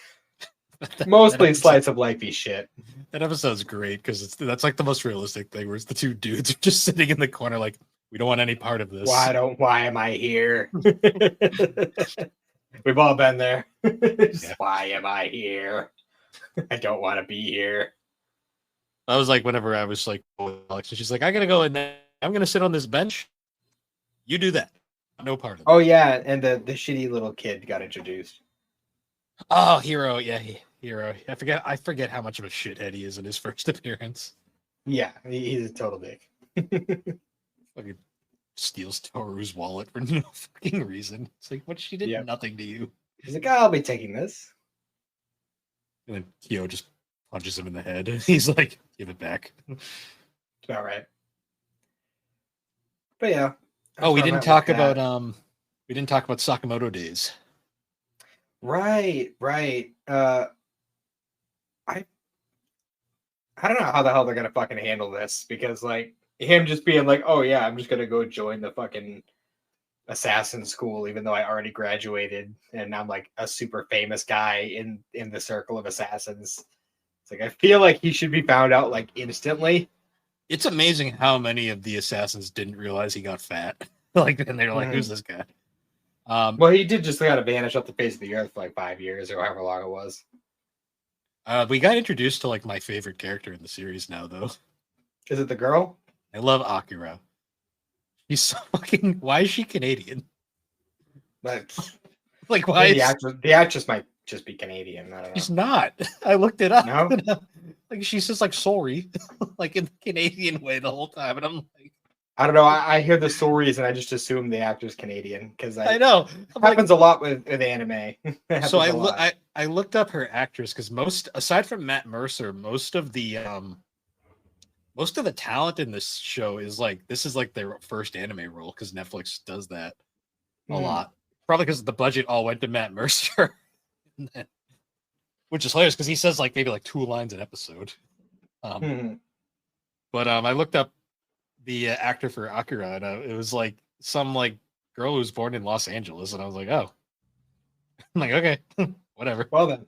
That mostly episode- slice of lifey shit. That episode's great because that's like the most realistic thing, where it's the two dudes are just sitting in the corner, like, we don't want any part of this. Why am I here? We've all been there. Yeah. Why am I here? I don't want to be here. I was like, whenever I was like, with Alex, and she's like, I gotta go in there. I'm gonna sit on this bench. You do that. No part of it. Oh yeah, and the shitty little kid got introduced. Oh, Hero. Yeah, Hero. I forget how much of a shithead he is in his first appearance. Yeah, he's a total dick. Fucking steals Toru's wallet for no fucking reason. It's like, what? She did Yep. nothing to you. He's like, I'll be taking this. And then Kyo just punches him in the head. He's like, give it back. It's about right. But yeah. Oh, we that's where I'm didn't at talk with that. about Sakamoto days. Right. I don't know how the hell they're gonna fucking handle this, because like him just being like, oh yeah, I'm just gonna go join the fucking assassin school, even though I already graduated and I'm like a super famous guy in the circle of assassins. It's like I feel like he should be found out like instantly. It's amazing how many of the assassins didn't realize he got fat. Like, and they're like, Mhm. who's this guy? Well, he did just gotta vanish off the face of the earth for like 5 years or however long it was. We got introduced to like my favorite character in the series now, though. Is it the girl? I love Akira. She's so fucking. Why is she Canadian? Like, Like, why? the actress might just be Canadian. I don't know. She's not. I looked it up. No? Like, she's just like sorry, like in the Canadian way the whole time, and I'm like, I don't know. I hear the stories and I just assume the actor's Canadian because I know. I'm like, happens a lot with anime. It happens so a lot. I looked up her actress because most, aside from Matt Mercer, most of the talent in this show is like, this is like their first anime role, because Netflix does that a Mhm. lot. Probably because the budget all went to Matt Mercer, which is hilarious because he says like maybe like 2 lines an episode. Mhm. But I looked up the actor for Akira, and it was like some like girl who was born in Los Angeles, and I was like, oh, I'm like, okay, whatever. Well then,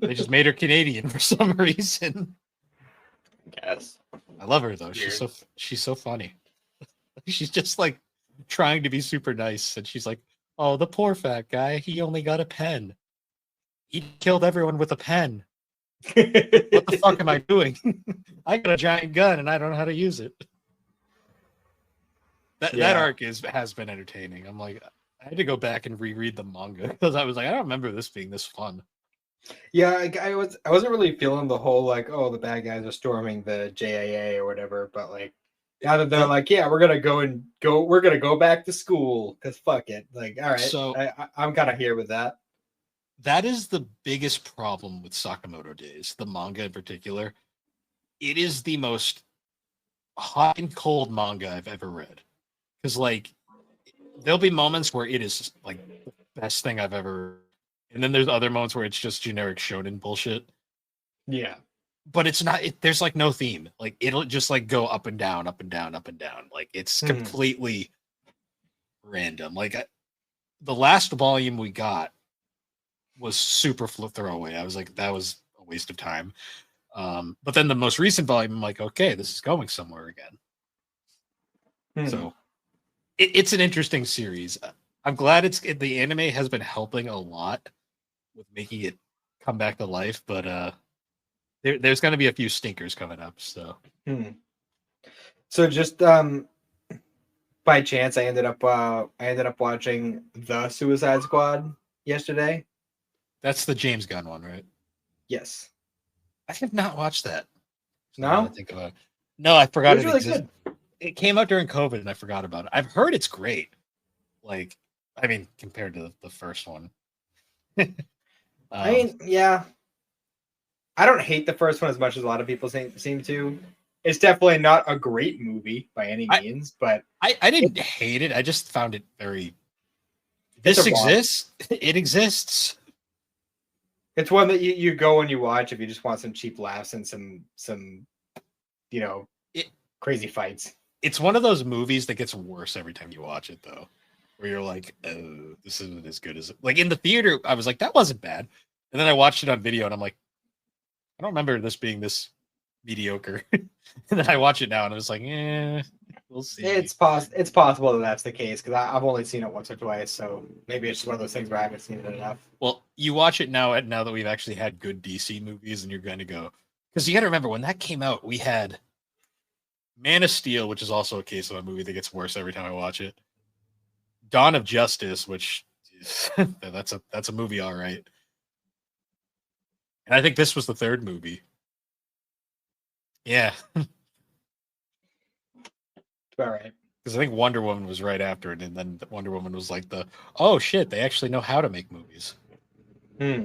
They just made her Canadian for some reason. yes. I love her though. She's so funny. She's just like trying to be super nice, and she's like, oh, the poor fat guy, he only got a pen. He killed everyone with a pen. What the fuck am I doing? I got a giant gun and I don't know how to use it. That arc has been entertaining. I'm like, I had to go back and reread the manga because I was like, I don't remember this being this fun. Yeah, I wasn't really feeling the whole like, oh, the bad guys are storming the JAA or whatever, but like now that they're like, yeah, we're gonna go back to school because fuck it. Like, all right, So I'm kind of here with that. that is the biggest problem with Sakamoto Days, the manga in particular. It is the most hot and cold manga I've ever read. Because like there'll be moments where it is like the best thing I've ever, and then there's other moments where it's just generic shonen bullshit. Yeah. But it's not, there's like no theme. Like it'll just like go up and down, up and down, up and down. Like it's Mhm. completely random. Like the last volume we got was super throwaway. I was like, that was a waste of time. But then the most recent volume, I'm like, okay, this is going somewhere again. Mhm. So it's an interesting series. I'm glad the anime has been helping a lot with making it come back to life, but there's going to be a few stinkers coming up. So So just by chance, I ended up watching The Suicide Squad yesterday. that's the James Gunn one, right? Yes. I have not watched that. No? Now that I think about it. No, I forgot It was it really existed. good. It came out during COVID and I forgot about it. I've heard it's great. Like, I mean, compared to the first one. I mean, yeah. I don't hate the first one as much as a lot of people seem to. It's definitely not a great movie by any means, but I didn't hate it. I just found it very. It's This a romp. exists. It exists. it's one that you go and you watch if you just want some cheap laughs and some crazy fights. It's one of those movies that gets worse every time you watch it, though. where you're like, oh, this isn't as good as it. Like in the theater, I was like, that wasn't bad. And then I watched it on video and I'm like, I don't remember this being this mediocre. And then I watch it now and I was like, we'll see. It's possible that that's the case because I've only seen it once or twice, so maybe it's just one of those things where I haven't seen it enough. Well, you watch it now that we've actually had good DC movies and you're going to go, because you got to remember when that came out, we had Man of Steel, which is also a case of a movie that gets worse every time I watch it. Dawn of Justice, which is, that's a movie, all right. And I think this was the third movie. Yeah. It's about right. Because I think Wonder Woman was right after it, and then Wonder Woman was like oh shit, they actually know how to make movies. Yeah.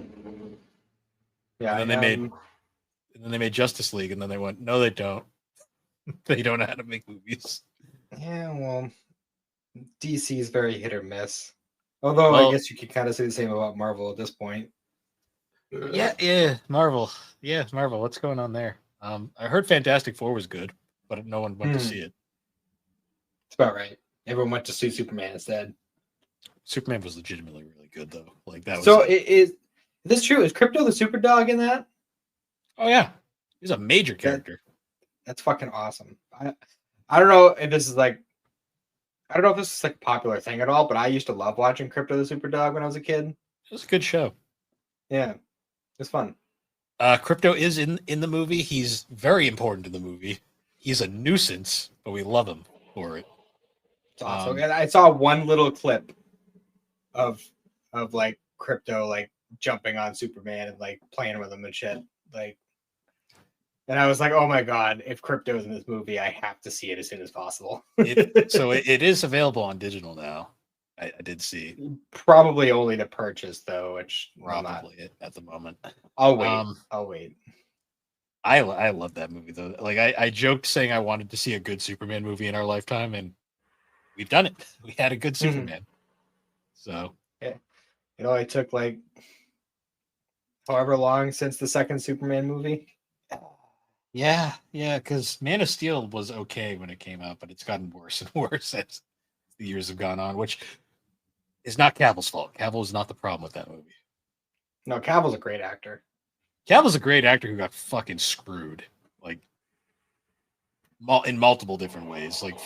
And then they made Justice League, and then they went, no, they don't. They don't know how to make movies. Yeah, well, DC is very hit or miss. Although I guess you could kind of say the same about Marvel at this point. Yeah, Marvel. Yeah, Marvel. What's going on there? I heard Fantastic Four was good, but no one went to see it. It's about right. Everyone went to see Superman instead. Superman was legitimately really good, though. Like that was. So is this true? Is Crypto the super dog in that? Oh yeah, he's a major character. That's fucking awesome. I don't know if this is like, I don't know if this is like a popular thing at all, but I used to love watching Crypto the Super Dog when I was a kid. It was a good show. Yeah, it's fun. Crypto is in the movie. He's very important in the movie. He's a nuisance, but we love him for it. It's awesome. And I saw one little clip of like Crypto like jumping on Superman and like playing with him and shit. Like, and I was like, oh my god, if Crypto's in this movie, I have to see it as soon as possible. It is available on digital now. I did see. Probably only to purchase though, which probably at the moment. I'll wait. I love that movie though. Like I joked saying I wanted to see a good Superman movie in our lifetime, and we've done it. We had a good Superman. So yeah. It only took like however long since the second Superman movie. Yeah, because Man of Steel was okay when it came out, but it's gotten worse and worse as the years have gone on, which is not Cavill's fault. Cavill is not the problem with that movie. No, Cavill's a great actor. Cavill's a great actor who got fucking screwed, like in multiple different ways, like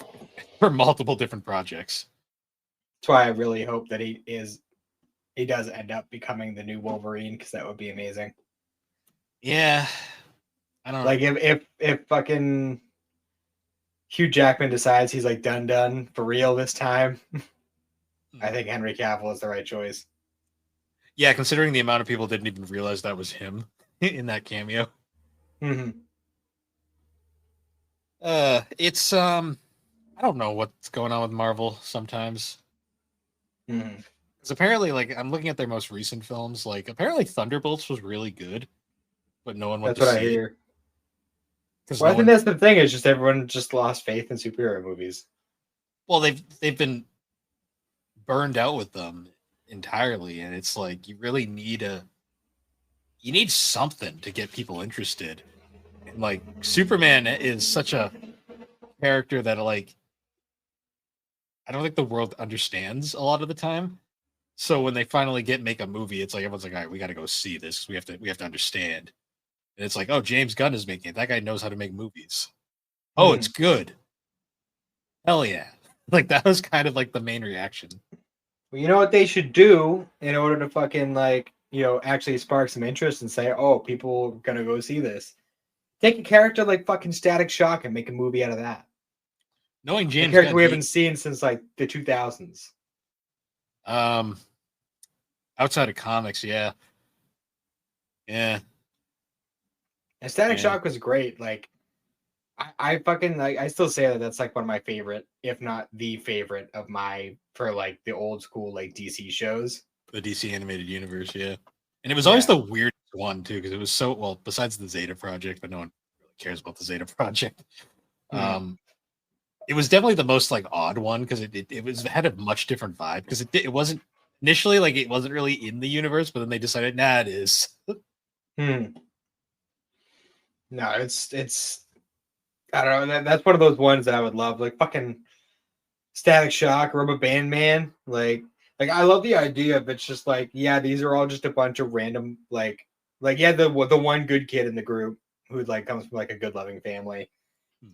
for multiple different projects. That's why I really hope that he does end up becoming the new Wolverine, because that would be amazing. Yeah. I don't know. Like if fucking Hugh Jackman decides he's like done for real this time, I think Henry Cavill is the right choice. Yeah, considering the amount of people didn't even realize that was him in that cameo. Mm-hmm. It's I don't know what's going on with Marvel sometimes. Because apparently, like, I'm looking at their most recent films. Like, apparently, Thunderbolts was really good, but no one went to see it. That's what I hear. Well, I think that's the thing. Is just everyone just lost faith in superhero movies. Well, they've been burned out with them entirely, and it's like you really need something to get people interested. And like Superman is such a character that like I don't think the world understands a lot of the time. So when they finally make a movie, it's like everyone's like, all right, we got to go see this. We have to understand. And it's like, oh, James Gunn is making it. That guy knows how to make movies. Oh, it's good. Hell yeah. Like, that was kind of like the main reaction. Well, you know what they should do in order to fucking, like, actually spark some interest and say, oh, people are going to go see this. Take a character like fucking Static Shock and make a movie out of that. Knowing James Gunn, character we haven't seen since, like, the 2000s. Outside of comics, yeah. Yeah. And Static Shock was great. Like, I fucking like. I still say that that's like one of my favorite, if not the favorite of for like the old school like DC shows. The DC animated universe, yeah. And it was always the weirdest one too, because it was so well. Besides the Zeta Project, but no one really cares about the Zeta Project. It was definitely the most like odd one because it had a much different vibe because it wasn't initially like it wasn't really in the universe, but then they decided, nah, it is. No, it's I don't know. That's one of those ones that I would love. Like fucking Static Shock, Rubber Band Man. Like I love the idea of it's just like, yeah, these are all just a bunch of random yeah, the one good kid in the group who like comes from like a good loving family,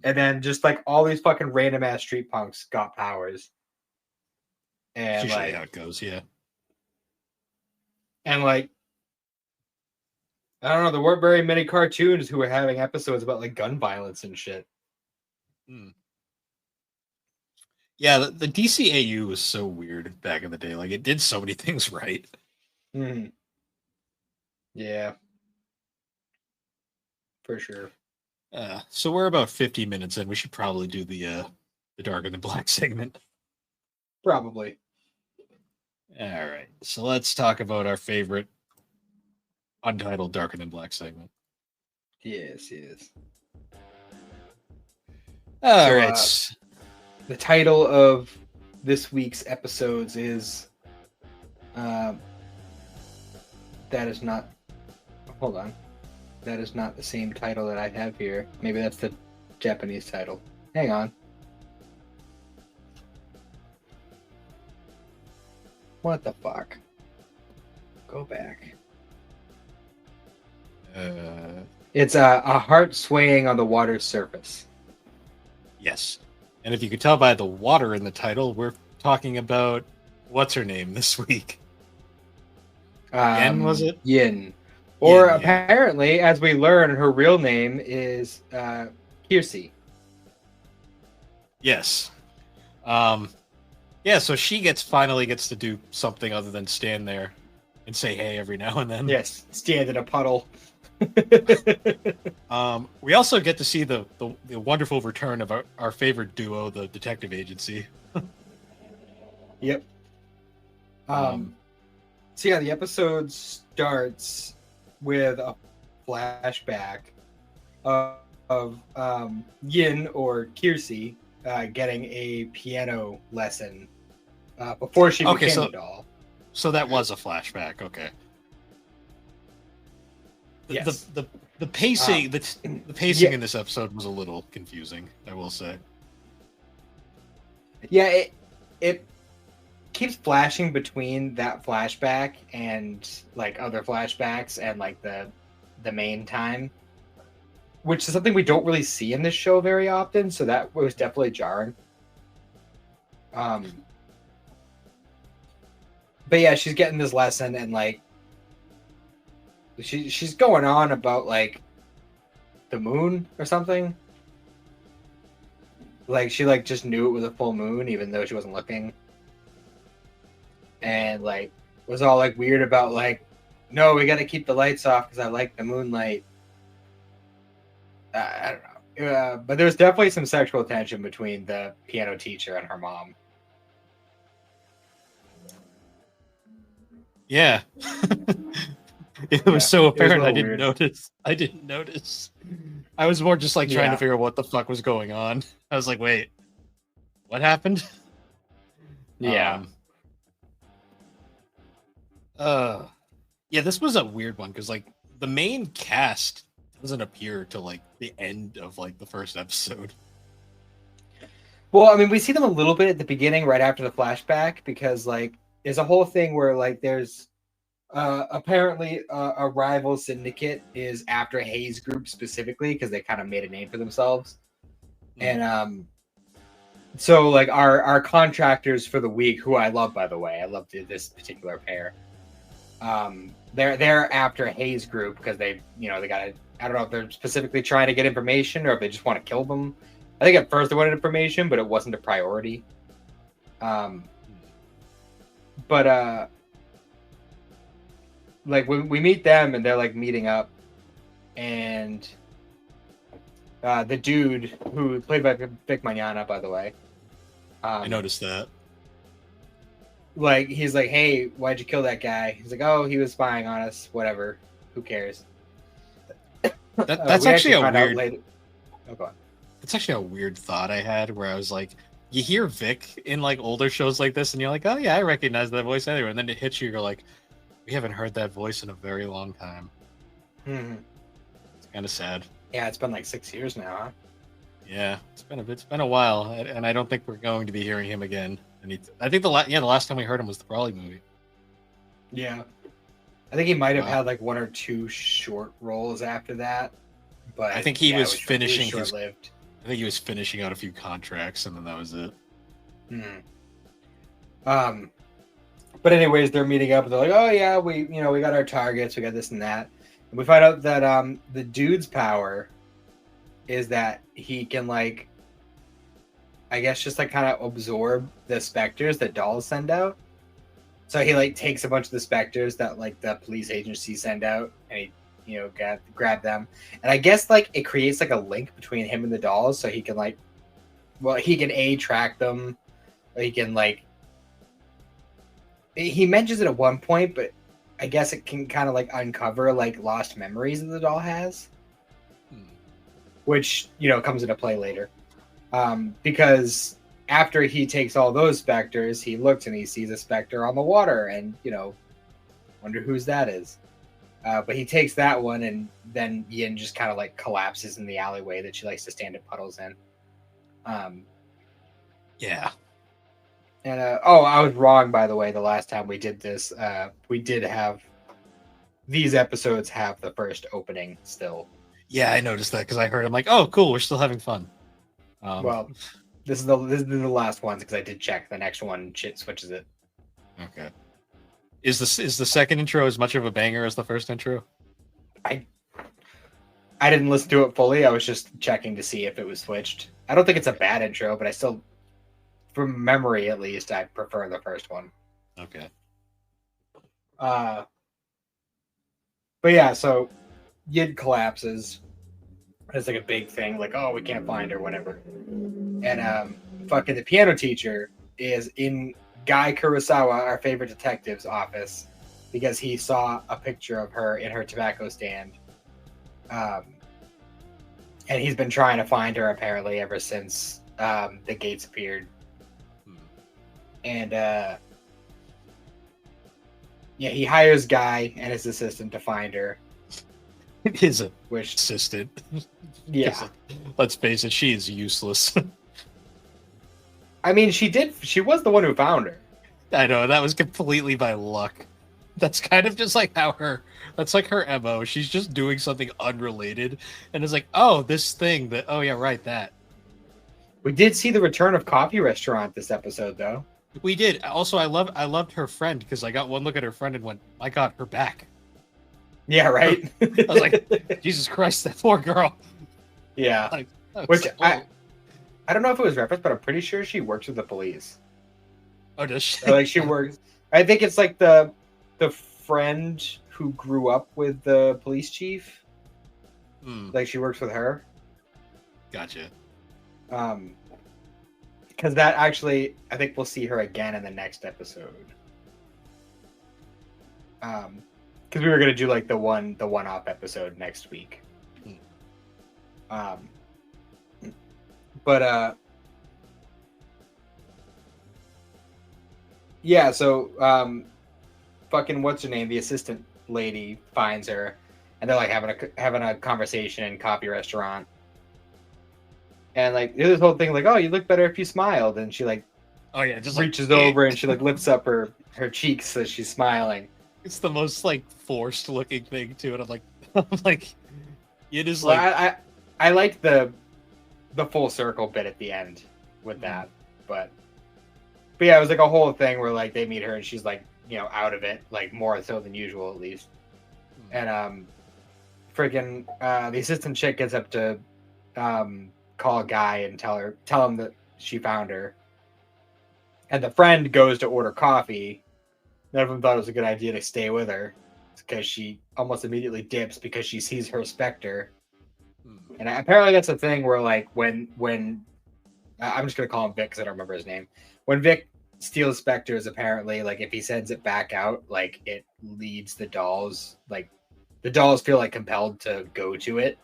and then just like all these fucking random ass street punks got powers. That's And usually how it goes, yeah. And like, I don't know, there weren't very many cartoons who were having episodes about like gun violence and shit. Yeah, the DCAU was so weird back in the day. Like, it did so many things right. Yeah, for sure. So we're about 50 minutes in. We should probably do the Darker Than Black segment. Probably. All right. So let's talk about our favorite untitled Darker Than Black segment. Yes, yes. All right. The title of this week's episodes is that is not. Hold on. That is not the same title that I have here. Maybe that's the Japanese title. Hang on. What the fuck? Go back. It's a heart swaying on the water's surface. Yes. And if you could tell by the water in the title, we're talking about what's her name this week? Yen, was it? Yin. Or Yin, apparently, yeah. as we learn, her real name is Kiersey. Yes. Yeah, so she finally gets to do something other than stand there and say hey every now and then. Yes, stand in a puddle. We also get to see the wonderful return of our favorite duo, the detective agency. Yep. So yeah, the episode starts with a flashback of Yin or Kiersey getting a piano lesson before she became a doll. So that was a flashback. Okay. Yes. The pacing the pacing in this episode was a little confusing, I will say. Yeah, it keeps flashing between that flashback and like other flashbacks and like the main time, which is something we don't really see in this show very often, so that was definitely jarring. But yeah, she's getting this lesson and like she's going on about like the moon or something. Like she like just knew it was a full moon even though she wasn't looking. And like was all like weird about like, no, we got to keep the lights off because I like the moonlight. I don't know. But there's definitely some sexual tension between the piano teacher and her mom. Yeah. It was so apparent. I didn't weird. notice. I was more just like trying to figure out what the fuck was going on. I was like, wait, what happened? Yeah. Yeah, this was a weird one because like the main cast doesn't appear till like the end of like the first episode. Well, I mean, we see them a little bit at the beginning, right after the flashback, because like there's a whole thing where like there's apparently a rival syndicate is after Hayes Group specifically because they kind of made a name for themselves, and so like our contractors for the week, who I love by the way, I love this particular pair. They're after Hayes Group because they got I don't know if they're specifically trying to get information or if they just want to kill them. I think at first they wanted information, but it wasn't a priority. But like when we meet them and they're like meeting up, and the dude who played by Vic Mañana, by the way, I noticed that. Like he's like, hey, why'd you kill that guy? He's like, oh, he was spying on us. Whatever, who cares? That's actually a weird. Oh, go on. That's actually a weird thought I had where I was like, you hear Vic in like older shows like this, and you're like, oh yeah, I recognize that voice anyway. And then it hits you, you're like, we haven't heard that voice in a very long time. Mm-hmm. It's kind of sad. Yeah, it's been like 6 years now, huh? Yeah, it's been a while, and I don't think we're going to be hearing him again. I think the last time we heard him was the Brawley movie. Yeah, I think he might have Wow. had like 1 or 2 short roles after that, but I think he was it finishing his. short-lived. I think he was finishing out a few contracts, and then that was it. But anyways, they're meeting up and they're like, "Oh yeah, we got our targets, we got this and that." And we find out that the dude's power is that he can like, I guess, just like kind of absorb the specters that dolls send out. So he like takes a bunch of the specters that like the police agency send out, and he grab them. And I guess like it creates like a link between him and the dolls, so he can like, well, he can track them, or he can like. He mentions it at one point, but I guess it can kind of like uncover like lost memories that the doll has, which comes into play later. Because after he takes all those specters, he looks and he sees a specter on the water, and wonder whose that is. But he takes that one, and then Yin just kind of like collapses in the alleyway that she likes to stand in puddles in. Yeah. And I was wrong, by the way. The last time we did this, we did have these episodes have the first opening still. Yeah, I noticed that because I heard. I'm like, oh, cool, we're still having fun. Well, this is the last ones because I did check. The next one switches it. Okay. Is the second intro as much of a banger as the first intro? I didn't listen to it fully. I was just checking to see if it was switched. I don't think it's a bad intro, but I still, from memory at least, I prefer the first one. Okay. But yeah, so Yid collapses. It's like a big thing, like, oh, we can't find her, whatever. And fucking the piano teacher is in Guy Kurosawa, our favorite detective's office, because he saw a picture of her in her tobacco stand. And he's been trying to find her apparently ever since the gates appeared. And he hires Guy and his assistant to find her. His assistant. Yeah. Let's face it, she is useless. I mean, she was the one who found her. I know, that was completely by luck. That's kind of just like that's like her MO. She's just doing something unrelated, and it's like, oh, this thing that. We did see the return of Coffee Restaurant this episode, though. We did. Also, I loved her friend because I got one look at her friend and went, my God, her back. Yeah, right. I was like, Jesus Christ, that poor girl. Yeah. Like, which I don't know if it was referenced, but I'm pretty sure she works with the police. Oh, does she? Or, like, she works. I think it's like the friend who grew up with the police chief. Like, she works with her. Gotcha. Because that actually, I think we'll see her again in the next episode. Because we were gonna do like the one-off episode next week. Yeah, so fucking what's her name? The assistant lady finds her, and they're like having a conversation in Coffee Restaurant. And like there's this whole thing like, oh, you look better if you smiled, and she like, oh yeah, just reaches over and she like lifts up her cheeks as she's smiling. It's the most like forced looking thing too, and I'm like, it is well, like I like the full circle bit at the end with that, but yeah, it was like a whole thing where like they meet her and she's like out of it, like more so than usual at least, and freaking the assistant chick gets up to call a guy and tell him that she found her, and the friend goes to order coffee. None of them thought it was a good idea to stay with her because she almost immediately dips because she sees her specter. And apparently that's a thing where like when I'm just gonna call him Vic because I don't remember his name. When Vic steals specters, apparently like if he sends it back out, like it leads the dolls. Like the dolls feel like compelled to go to it.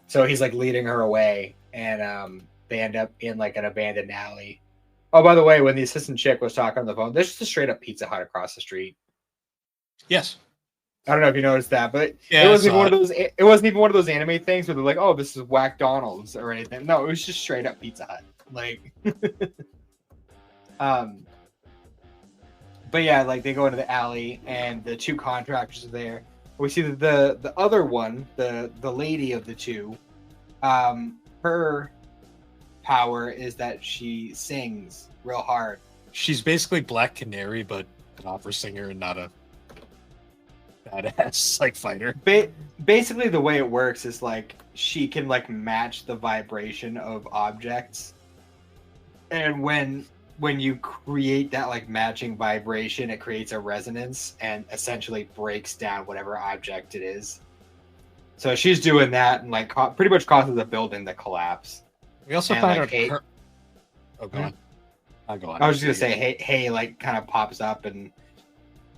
So he's like leading her away, and they end up in like an abandoned alley. Oh, by the way, when the assistant chick was talking on the phone, there's just a straight up Pizza Hut across the street. Yes. I don't know if you noticed that, but Yeah, it I wasn't even saw one it. of those. It wasn't even one of those anime things where they're like, "Oh, this is Whack Donald's" or anything. No, it was just straight up Pizza Hut. Like, um, but yeah, like they go into the alley and the two contractors are there. We see that the other one, the lady of the two, her power is that she sings real hard. She's basically Black Canary, but an opera singer and not a badass like fighter. Basically, the way it works is like she can like match the vibration of objects, and when you create that like matching vibration, it creates a resonance and essentially breaks down whatever object it is. So she's doing that and like pretty much causes the building to collapse. We also And find like out hey, her. Oh, go on. I'll go on. I was just gonna say hey like kind of pops up and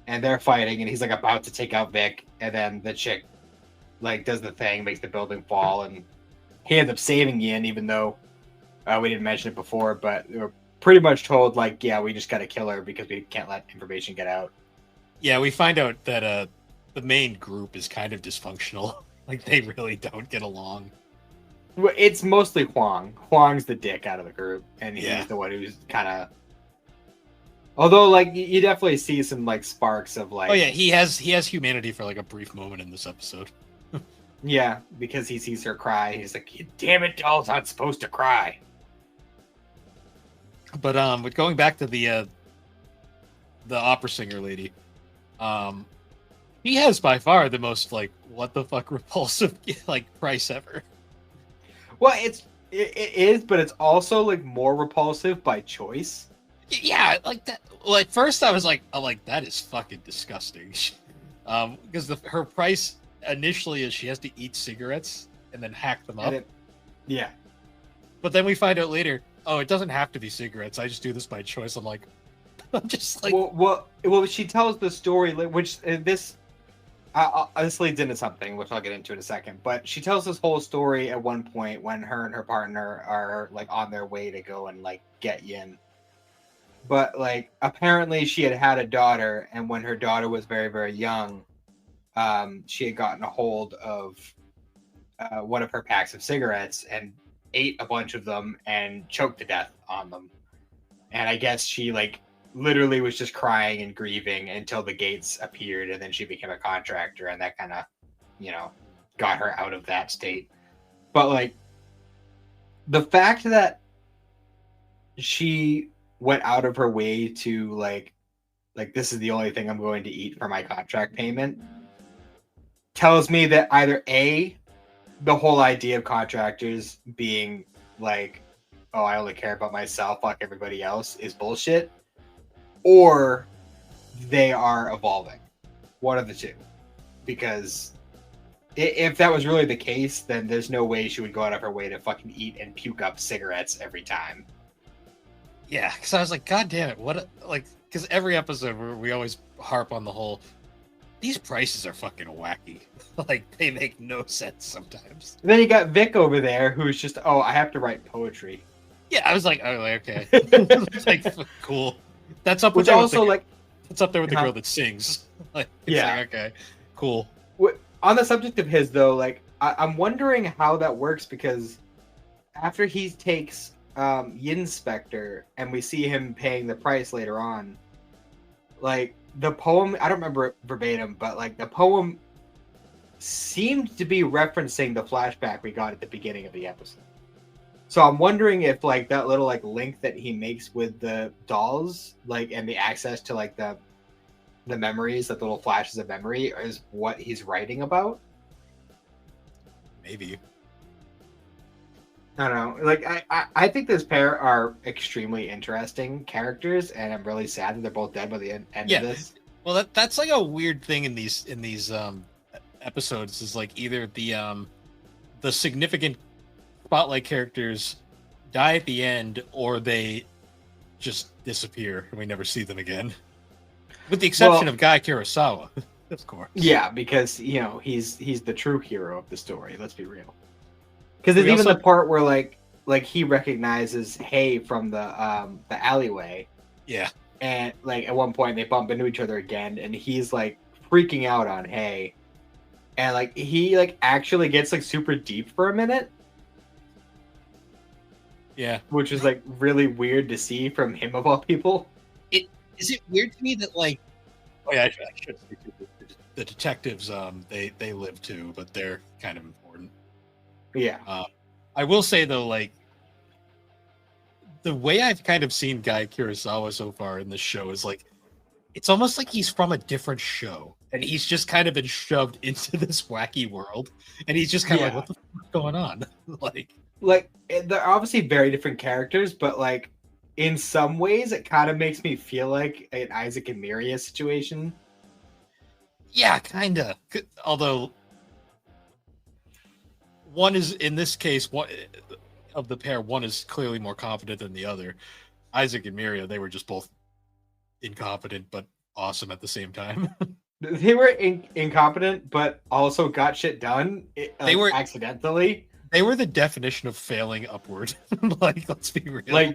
they're fighting and he's like about to take out Vic and then the chick like does the thing, makes the building fall, and he ends up saving Yin, even though we didn't mention it before, but we were pretty much told like, yeah, we just gotta kill her because we can't let information get out. Yeah, we find out that the main group is kind of dysfunctional. Like they really don't get along. Well, it's mostly Huang. Huang's the dick out of the group, and Yeah. he's the one who's kind of. Although, like, you definitely see some like sparks of like. Oh yeah, he has humanity for like a brief moment in this episode. Yeah, because he sees her cry. He's like, "Damn it, dolls aren't supposed to cry." But going back to the opera singer lady, he has by far the most like what the fuck repulsive like price ever. Well, it is, but it's also like more repulsive by choice. Yeah, like that. Well, at first I was like, that is fucking disgusting. Because her price initially is she has to eat cigarettes and then hack them up. Yeah. But then we find out later, oh, it doesn't have to be cigarettes. I just do this by choice. I'm like, I'm just like. Well, she tells the story, which this leads into something, which I'll get into in a second. But she tells this whole story at one point when her and her partner are like on their way to go and like get Yin. But like apparently she had a daughter, and when her daughter was very, very young, she had gotten a hold of one of her packs of cigarettes and ate a bunch of them and choked to death on them. And I guess she like literally was just crying and grieving until the gates appeared, and then she became a contractor, and that kind of, got her out of that state. But like the fact that she went out of her way to like this is the only thing I'm going to eat for my contract payment tells me that either A, the whole idea of contractors being like, oh, I only care about myself, fuck everybody else, is bullshit, or they are evolving. One of the two. Because if that was really the case, then there's no way she would go out of her way to fucking eat and puke up cigarettes every time. Yeah, because I was like, God damn it, what? Because every episode we always harp on the whole. These prices are fucking wacky. Like they make no sense sometimes. And then you got Vic over there, who's just, oh, I have to write poetry. Yeah, I was like, okay, it's like cool. That's up. Which also like, it's up there with the girl that sings. Like, it's like, okay, cool. On the subject of his though, like I'm wondering how that works, because after he takes Yinspector and we see him paying the price later on, like the poem, I don't remember it verbatim, but like the poem seemed to be referencing the flashback we got at the beginning of the episode. So I'm wondering if like that little like link that he makes with the dolls, like, and the access to like the memories, like the little flashes of memory, is what he's writing about. Maybe. I don't know. Like I think this pair are extremely interesting characters, and I'm really sad that they're both dead by the end of this. Well, that's like a weird thing in these episodes, is like either the significant spotlight characters die at the end, or they just disappear and we never see them again. With the exception of Guy Kurosawa, of course. Yeah, because he's the true hero of the story. Let's be real. Because there's even the part where like he recognizes Hay from the alleyway. Yeah. And like at one point they bump into each other again, and he's like freaking out on Hay, and like he like actually gets like super deep for a minute. Yeah, which is like really weird to see from him of all people. Is it weird to me that like, oh yeah, I should say too, the detectives they live too, but they're kind of important. Yeah. I will say though, like the way I've kind of seen Guy Kurosawa so far in this show is like it's almost like he's from a different show and he's just kind of been shoved into this wacky world and he's just kind of like, what the fuck is going on? like they're obviously very different characters, but like in some ways it kind of makes me feel like an Isaac and Miria situation. Yeah, kind of. Although one is in this case, one of the pair, one is clearly more confident than the other. Isaac and Miria, they were just both incompetent but awesome at the same time. They were incompetent, but also got shit done. They were accidentally. They were the definition of failing upward. Like, let's be real.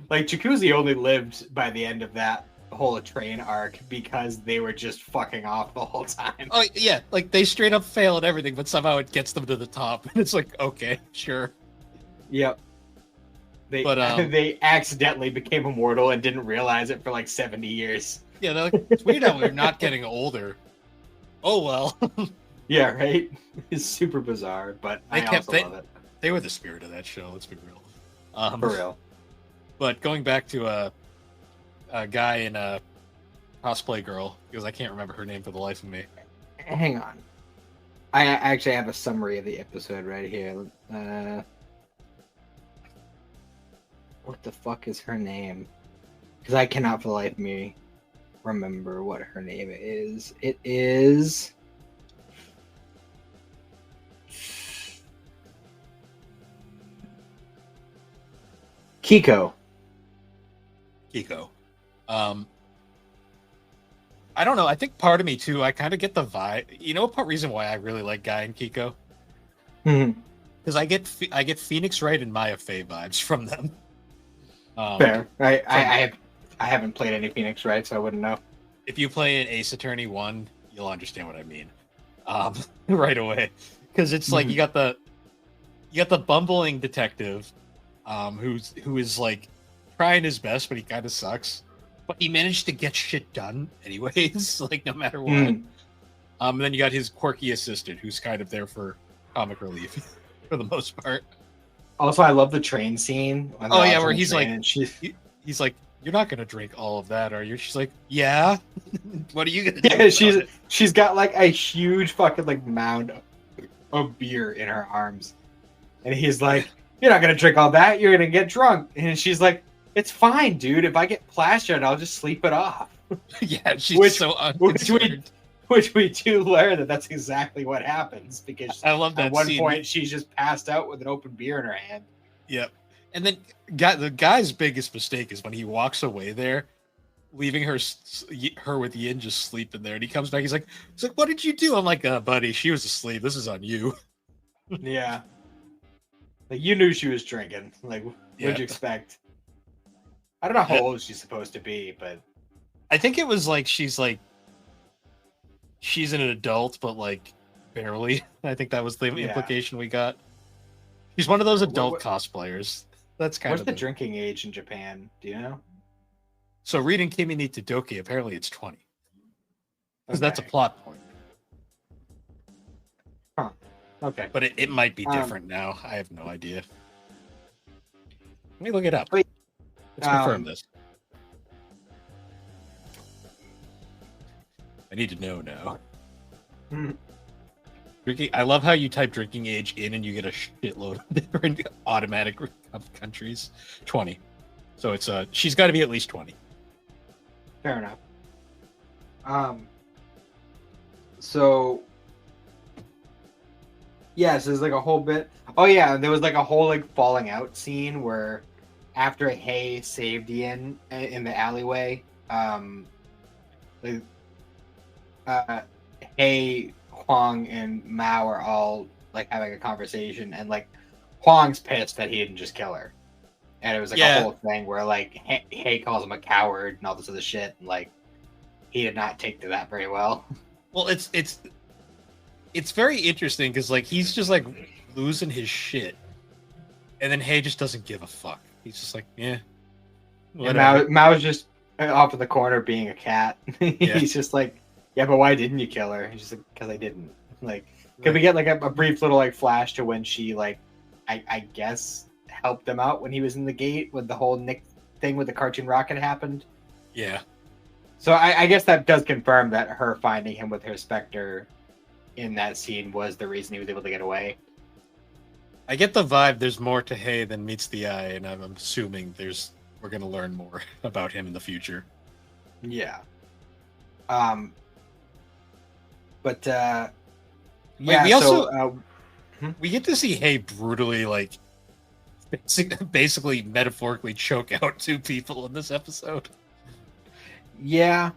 Like Jacuzzi only lived by the end of that whole train arc because they were just fucking off the whole time. Oh yeah, like they straight up fail at everything, but somehow it gets them to the top, and it's like, okay, sure. Yep. They accidentally became immortal and didn't realize it for like 70 years. Yeah, they're like, it's weird how we're not getting older. Oh well. Yeah, right? It's super bizarre, but I also love it. They were the spirit of that show, let's be real. For real. But going back to a guy and a cosplay girl, because I can't remember her name for the life of me. Hang on. I actually have a summary of the episode right here. What the fuck is her name? Because I cannot for the life of me remember what her name is. It is... Kiko. I don't know. I think part of me too. I kind of get the vibe. You know, part reason why I really like Guy and Kiko, because I get Phoenix Wright and Maya Fey vibes from them. Fair. I haven't played any Phoenix Wright, so I wouldn't know. If you play an Ace Attorney 1, you'll understand what I mean right away, because it's like you got the bumbling detective who is like trying his best, but he kind of sucks. But he managed to get shit done anyways, like no matter what. And then you got his quirky assistant, who's kind of there for comic relief for the most part. Also, I love the train scene. Oh yeah, where he's like, he's like, "You're not gonna drink all of that, are you?" She's like, "Yeah." What are you gonna do? Yeah, she's got like a huge fucking like mound of beer in her arms, and he's like, "You're not gonna drink all that. You're gonna get drunk." And she's like, "It's fine, dude. If I get plastered, I'll just sleep it off." Yeah, she's so unconcerned. Which we do learn that's exactly what happens, because I love that at one scene. point she's just passed out with an open beer in her hand. Yep. And then the guy's biggest mistake is when he walks away there, leaving her with Yin just sleeping there, and he comes back. He's like, "What did you do?" I'm like, "Buddy, she was asleep. This is on you." Yeah. Like, you knew she was drinking. Like, what'd you expect? I don't know how old she's supposed to be, but I think it was like she's an adult, but like barely. I think that was the implication we got. She's one of those adult cosplayers. That's kind what's of the drinking age in Japan? Do you know? So reading Kimi ni Todoke, apparently it's 20. Because that's a plot point. Huh. Okay. But it might be different now. I have no idea. Let me look it up. Wait. Let's confirm this. I need to know now. Drinking. I love how you type drinking age in and you get a shitload of different automatic countries. 20. So it's she's got to be at least 20. Fair enough. So yes, there's like a whole bit. Oh yeah, there was like a whole like falling out scene where after Hay saved Ian in the alleyway, Hay, Huang, and Mao are all like having a conversation, and like Huang's pissed that he didn't just kill her, and it was like a whole thing where like Hay calls him a coward and all this other shit, and like he did not take to that very well. Well, it's very interesting because like he's just like losing his shit, and then Hay just doesn't give a fuck. He's just like, yeah, And whatever. Mao's just off in the corner being a cat. Yeah. He's just like, yeah, but why didn't you kill her? He's just like, because I didn't. Like, could we Like, get like a brief little like flash to when she like, I guess helped him out when he was in the gate when the whole Nick thing with the cartoon rocket happened. yeah, So I guess that does confirm that her finding him with her Spectre in that scene was the reason he was able to get away. I get the vibe. There's more to Hay than meets the eye, and I'm assuming we're gonna learn more about him in the future. Yeah. Um. But yeah. We also hmm? we get to see Hay brutally like basically metaphorically choke out two people in this episode. Yeah.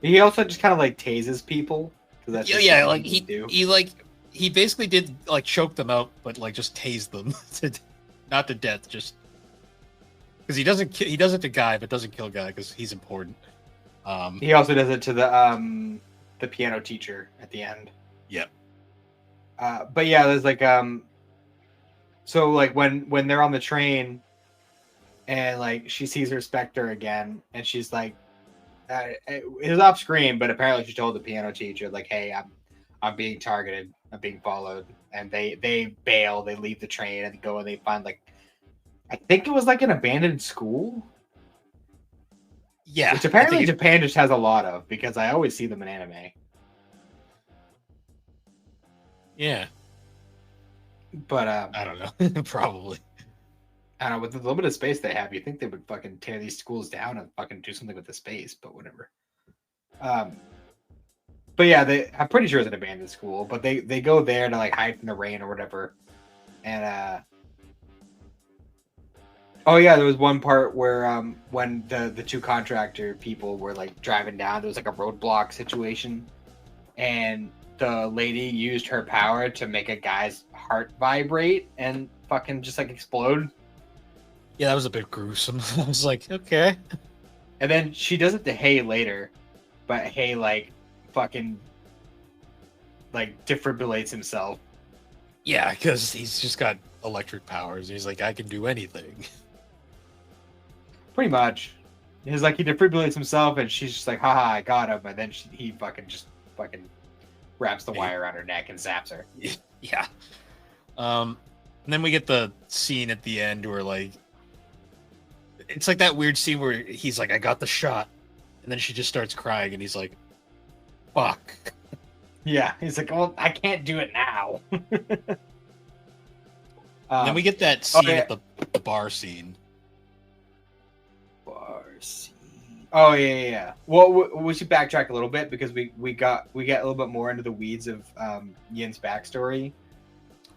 He also just kind of like tases people because that's just Yeah, something like he can do. he basically did like choke them out, but like just tased them, not to death, just because he does it to Guy, but doesn't kill Guy because he's important. He also does it to the piano teacher at the end. Yep. But yeah, there's like so like when they're on the train and like she sees her Spectre again and she's like it was off screen, but apparently she told the piano teacher like, hey, I'm being targeted, I'm being followed, and they bail, they leave the train and go and they find like I think it was like an abandoned school. Yeah, Which apparently Japan just has a lot of because I always see them in anime. Yeah. But I don't know. Probably. I don't know, with the limited space they have, you think they would fucking tear these schools down and fucking do something with the space, but whatever. But yeah, I'm pretty sure it's an abandoned school, but they go there to like hide from the rain or whatever. And oh yeah, there was one part where when the two contractor people were like driving down, there was like a roadblock situation, and the lady used her power to make a guy's heart vibrate and fucking just like explode. Yeah, that was a bit gruesome. I was like, okay. And then she does it to Hay later, but Hay like fucking like defibrillates himself. Yeah, because he's just got electric powers. He's like, I can do anything. Pretty much. He's like he defibrillates himself, and she's just like, haha, I got him. And then he fucking just fucking wraps the wire around her neck and zaps her. Yeah. And then we get the scene at the end where like it's like that weird scene where he's like, I got the shot, and then she just starts crying, and he's like, fuck. Yeah, he's like, well, I can't do it now. Then we get that scene at the bar scene. Bar scene. Oh yeah. Well, we should backtrack a little bit because we get a little bit more into the weeds of Yin's backstory,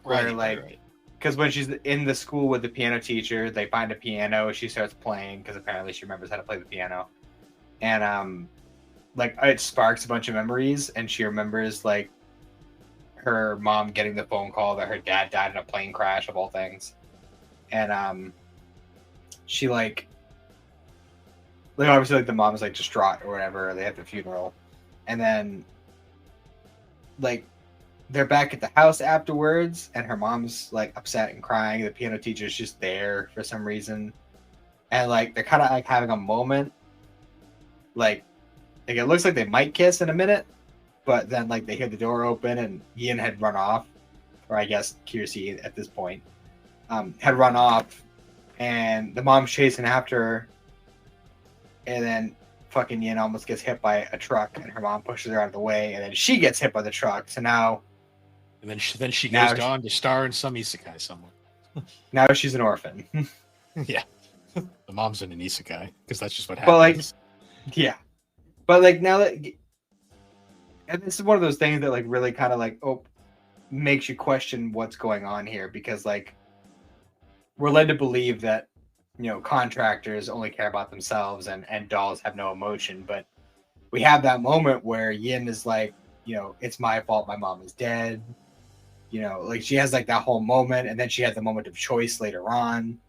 where because when she's in the school with the piano teacher, they find a piano. She starts playing because apparently she remembers how to play the piano, and like it sparks a bunch of memories, and she remembers like her mom getting the phone call that her dad died in a plane crash of all things, and she like obviously like the mom's like distraught or whatever. They have the funeral, and then like they're back at the house afterwards, and her mom's like upset and crying. The piano teacher's just there for some reason, and like they're kind of like having a moment, like it looks like they might kiss in a minute, but then like they hear the door open and Ian had run off, or I guess Kiersey at this point had run off, and the mom's chasing after her, and then fucking Ian almost gets hit by a truck, and her mom pushes her out of the way, and then she gets hit by the truck. So now. And then she goes on to star in some isekai somewhere. Now she's an orphan. Yeah. The mom's in an isekai, because that's just what But happens. like, yeah. But like now that, and this is one of those things that like really kind of like makes you question what's going on here, because like we're led to believe that contractors only care about themselves and dolls have no emotion, but we have that moment where Yin is like, it's my fault, my mom is dead. Like she has like that whole moment, and then she has the moment of choice later on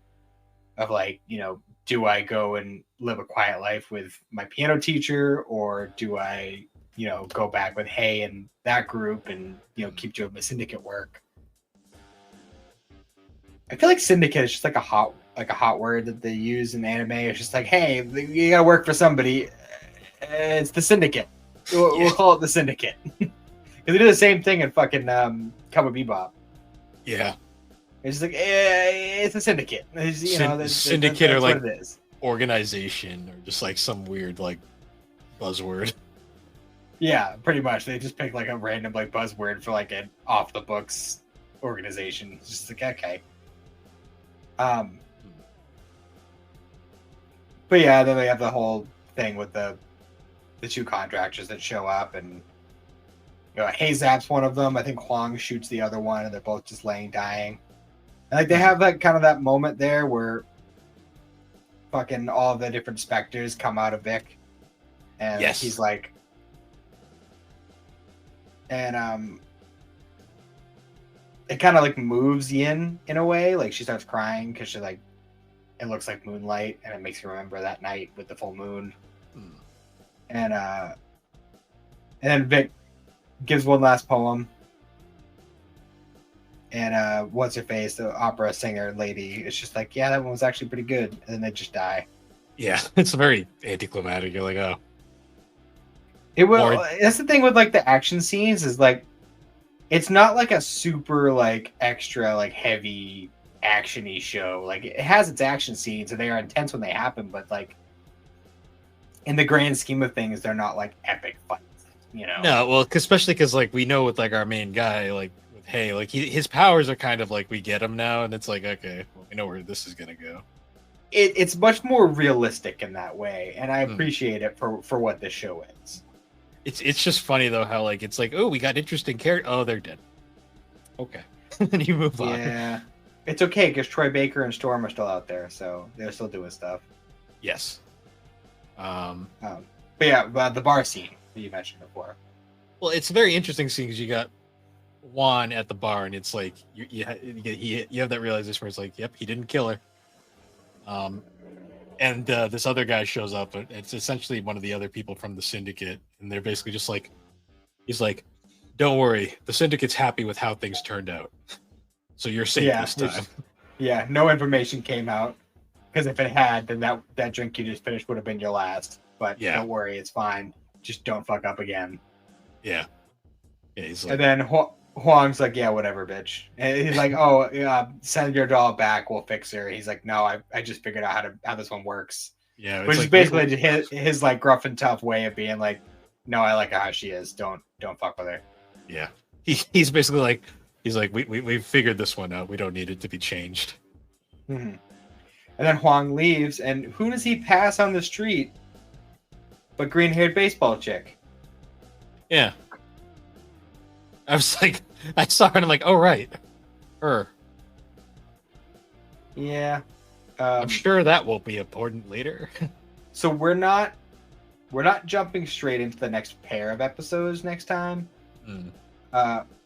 of like, do I go and live a quiet life with my piano teacher, or do I go back with Hay and that group and keep doing the syndicate work. I feel like syndicate is just like a hot word that they use in anime. It's just like, hey, you gotta work for somebody. It's the syndicate. We'll call it the syndicate. Because they do the same thing in fucking Cowboy Bebop. Yeah. It's just like, it's a syndicate. Syndicate or like what it is. Organization or just like some weird like buzzword. Yeah, pretty much. They just pick like a random like buzzword for like an off the books organization. It's just like, okay. But yeah, then they have the whole thing with the two contractors that show up, and Hay zaps one of them. I think Huang shoots the other one, and they're both just laying dying. And like they have that kind of that moment there where fucking all the different specters come out of Vic, and he's like, and it kind of like moves Yin in a way. Like she starts crying because she like, it looks like moonlight, and it makes you remember that night with the full moon. And then Vic gives one last poem, and what's her face, the opera singer lady, is just like, yeah, that one was actually pretty good, and then they just die. Yeah, it's very anticlimactic. You're like, oh, it will. That's the thing with like the action scenes is like, it's not like a super like extra like heavy action-y show. Like it has its action scenes and they are intense when they happen, but like in the grand scheme of things, they're not like epic fights. No, well, especially because like we know with like our main guy, like with Hay, like his powers are kind of like we get him now, and it's like, okay, well, we know where this is gonna go. It's much more realistic in that way, and I appreciate it for what this show is. It's just funny though how like it's like, oh, we got interesting characters. Oh, they're dead. Okay, and you move on. Yeah, it's okay because Troy Baker and Storm are still out there, so they're still doing stuff. Yes. But yeah, the bar scene that you mentioned before. Well, it's a very interesting scene because you got Juan at the bar, and it's like you have that realization where it's like, yep, he didn't kill her. And this other guy shows up, and it's essentially one of the other people from the syndicate, and they're basically just like, he's like, don't worry, the syndicate's happy with how things turned out, so you're safe this time. Yeah, no information came out, because if it had, then that drink you just finished would have been your last. But don't worry, it's fine. Just don't fuck up again. Yeah. He's like, and then Huang's like, yeah, whatever, bitch. And he's like, oh, send your doll back. We'll fix her. He's like, no, I just figured out how this one works. Yeah. Which is basically his like gruff and tough way of being like, no, I like how she is. Don't fuck with her. Yeah. He's basically like, we figured this one out. We don't need it to be changed. Mm-hmm. And then Huang leaves, and who does he pass on the street but green-haired baseball chick? Yeah. I was like, I saw her and I'm like, oh, right. Her. Yeah. I'm sure that will be important later. So we're not jumping straight into the next pair of episodes next time.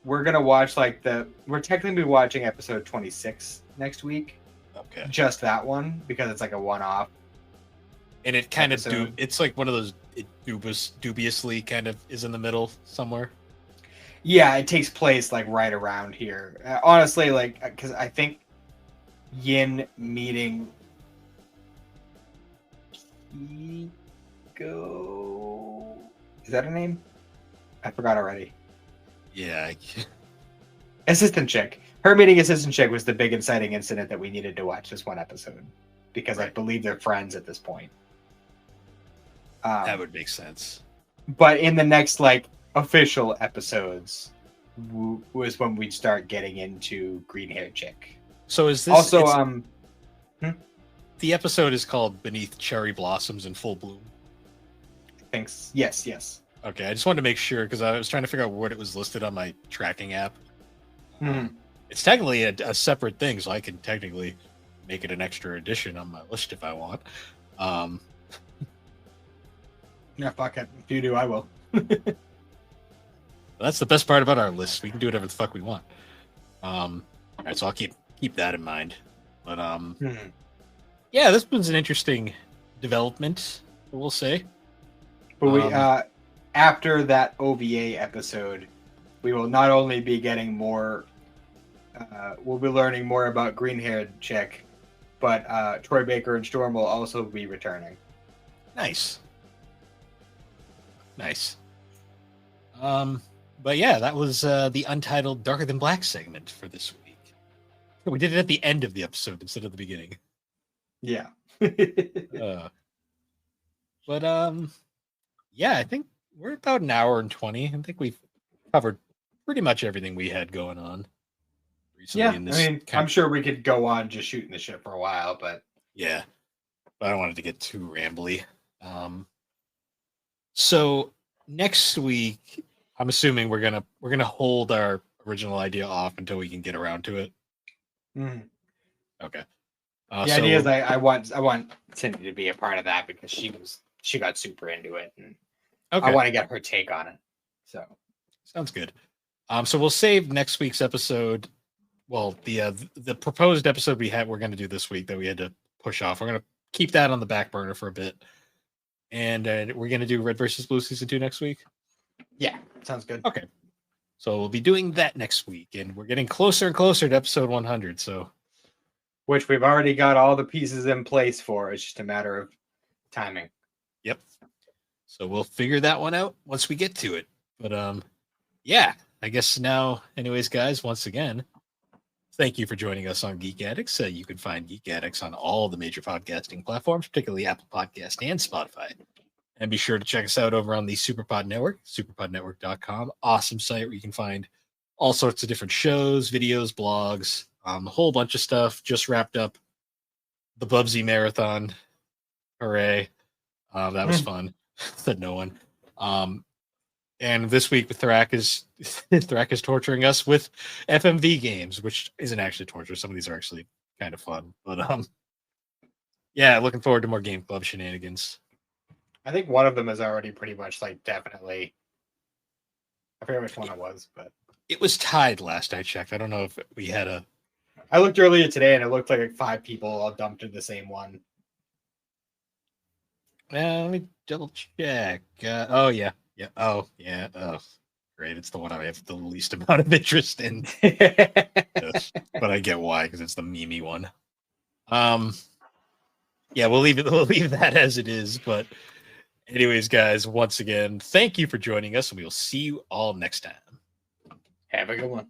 We're going to watch we're technically watching episode 26 next week. Okay. Just that one, because it's like a one-off. And it kind of it's like one of those dubiously kind of is in the middle somewhere. Yeah, it takes place like right around here. Honestly, like, because I think Yin meeting Hiko, is that her name? I forgot already. Yeah. Assistant chick. Her meeting assistant chick was the big inciting incident that we needed to watch this one episode, because I believe they're friends at this point. That would make sense. But in the next like official episodes was when we'd start getting into green hair chick. So is this also the episode is called Beneath Cherry Blossoms in Full Bloom? Thanks. Yes. Okay, I just wanted to make sure because I was trying to figure out where it was listed on my tracking app. It's technically a separate thing, so I can technically make it an extra edition on my list if I want. Yeah, fuck it. If you do, I will. That's the best part about our list. We can do whatever the fuck we want. All right, so I'll keep that in mind. But yeah, this one's an interesting development, we'll say. But after that OVA episode, we will not only be getting more, we'll be learning more about green-haired chick, but Troy Baker and Storm will also be returning. Nice. But yeah, that was the Untitled Darker Than Black segment for this week. We did it at the end of the episode instead of the beginning. Yeah. Yeah, I think we're about an hour and 20. I think we've covered pretty much everything we had going on recently. Yeah, in this I mean, I'm sure we could go on just shooting the shit for a while, but yeah, but I don't want it to get too rambly. So next week, I'm assuming we're gonna hold our original idea off until we can get around to it. Okay. The idea is I want Cindy to be a part of that because she got super into it, and I want to get her take on it. So sounds good. So we'll save next week's episode. Well, the proposed episode we're going to do this week that we had to push off. We're going to keep that on the back burner for a bit, and we're going to do Red versus Blue season 2 next week. Yeah, sounds good. Okay, so we'll be doing that next week, and we're getting closer and closer to episode 100. So, which we've already got all the pieces in place for. It's just a matter of timing. Yep. So we'll figure that one out once we get to it. But yeah, I guess now, anyways, guys, once again, thank you for joining us on Geek Addicts. You can find Geek Addicts on all the major podcasting platforms, particularly Apple Podcast and Spotify. And be sure to check us out over on the Superpod Network, superpodnetwork.com. Awesome site where you can find all sorts of different shows, videos, blogs, a whole bunch of stuff. Just wrapped up the Bubsy Marathon. Hooray. That was fun. Said no one. And this week, Thrak is torturing us with FMV games, which isn't actually torture. Some of these are actually kind of fun. But yeah, looking forward to more Game Club shenanigans. I think one of them is already pretty much definitely. I forget which one it was, but it was tied last I checked. I don't know if we had a. I looked earlier today, and it looked like 5 people all dumped in the same one. Let me double check. Oh yeah. Oh yeah. Oh, great! It's the one I have the least amount of interest in. Yes, but I get why, because it's the Mimi one. Yeah, we'll leave that as it is. But anyways, guys, once again, thank you for joining us, and we will see you all next time. Have a good one.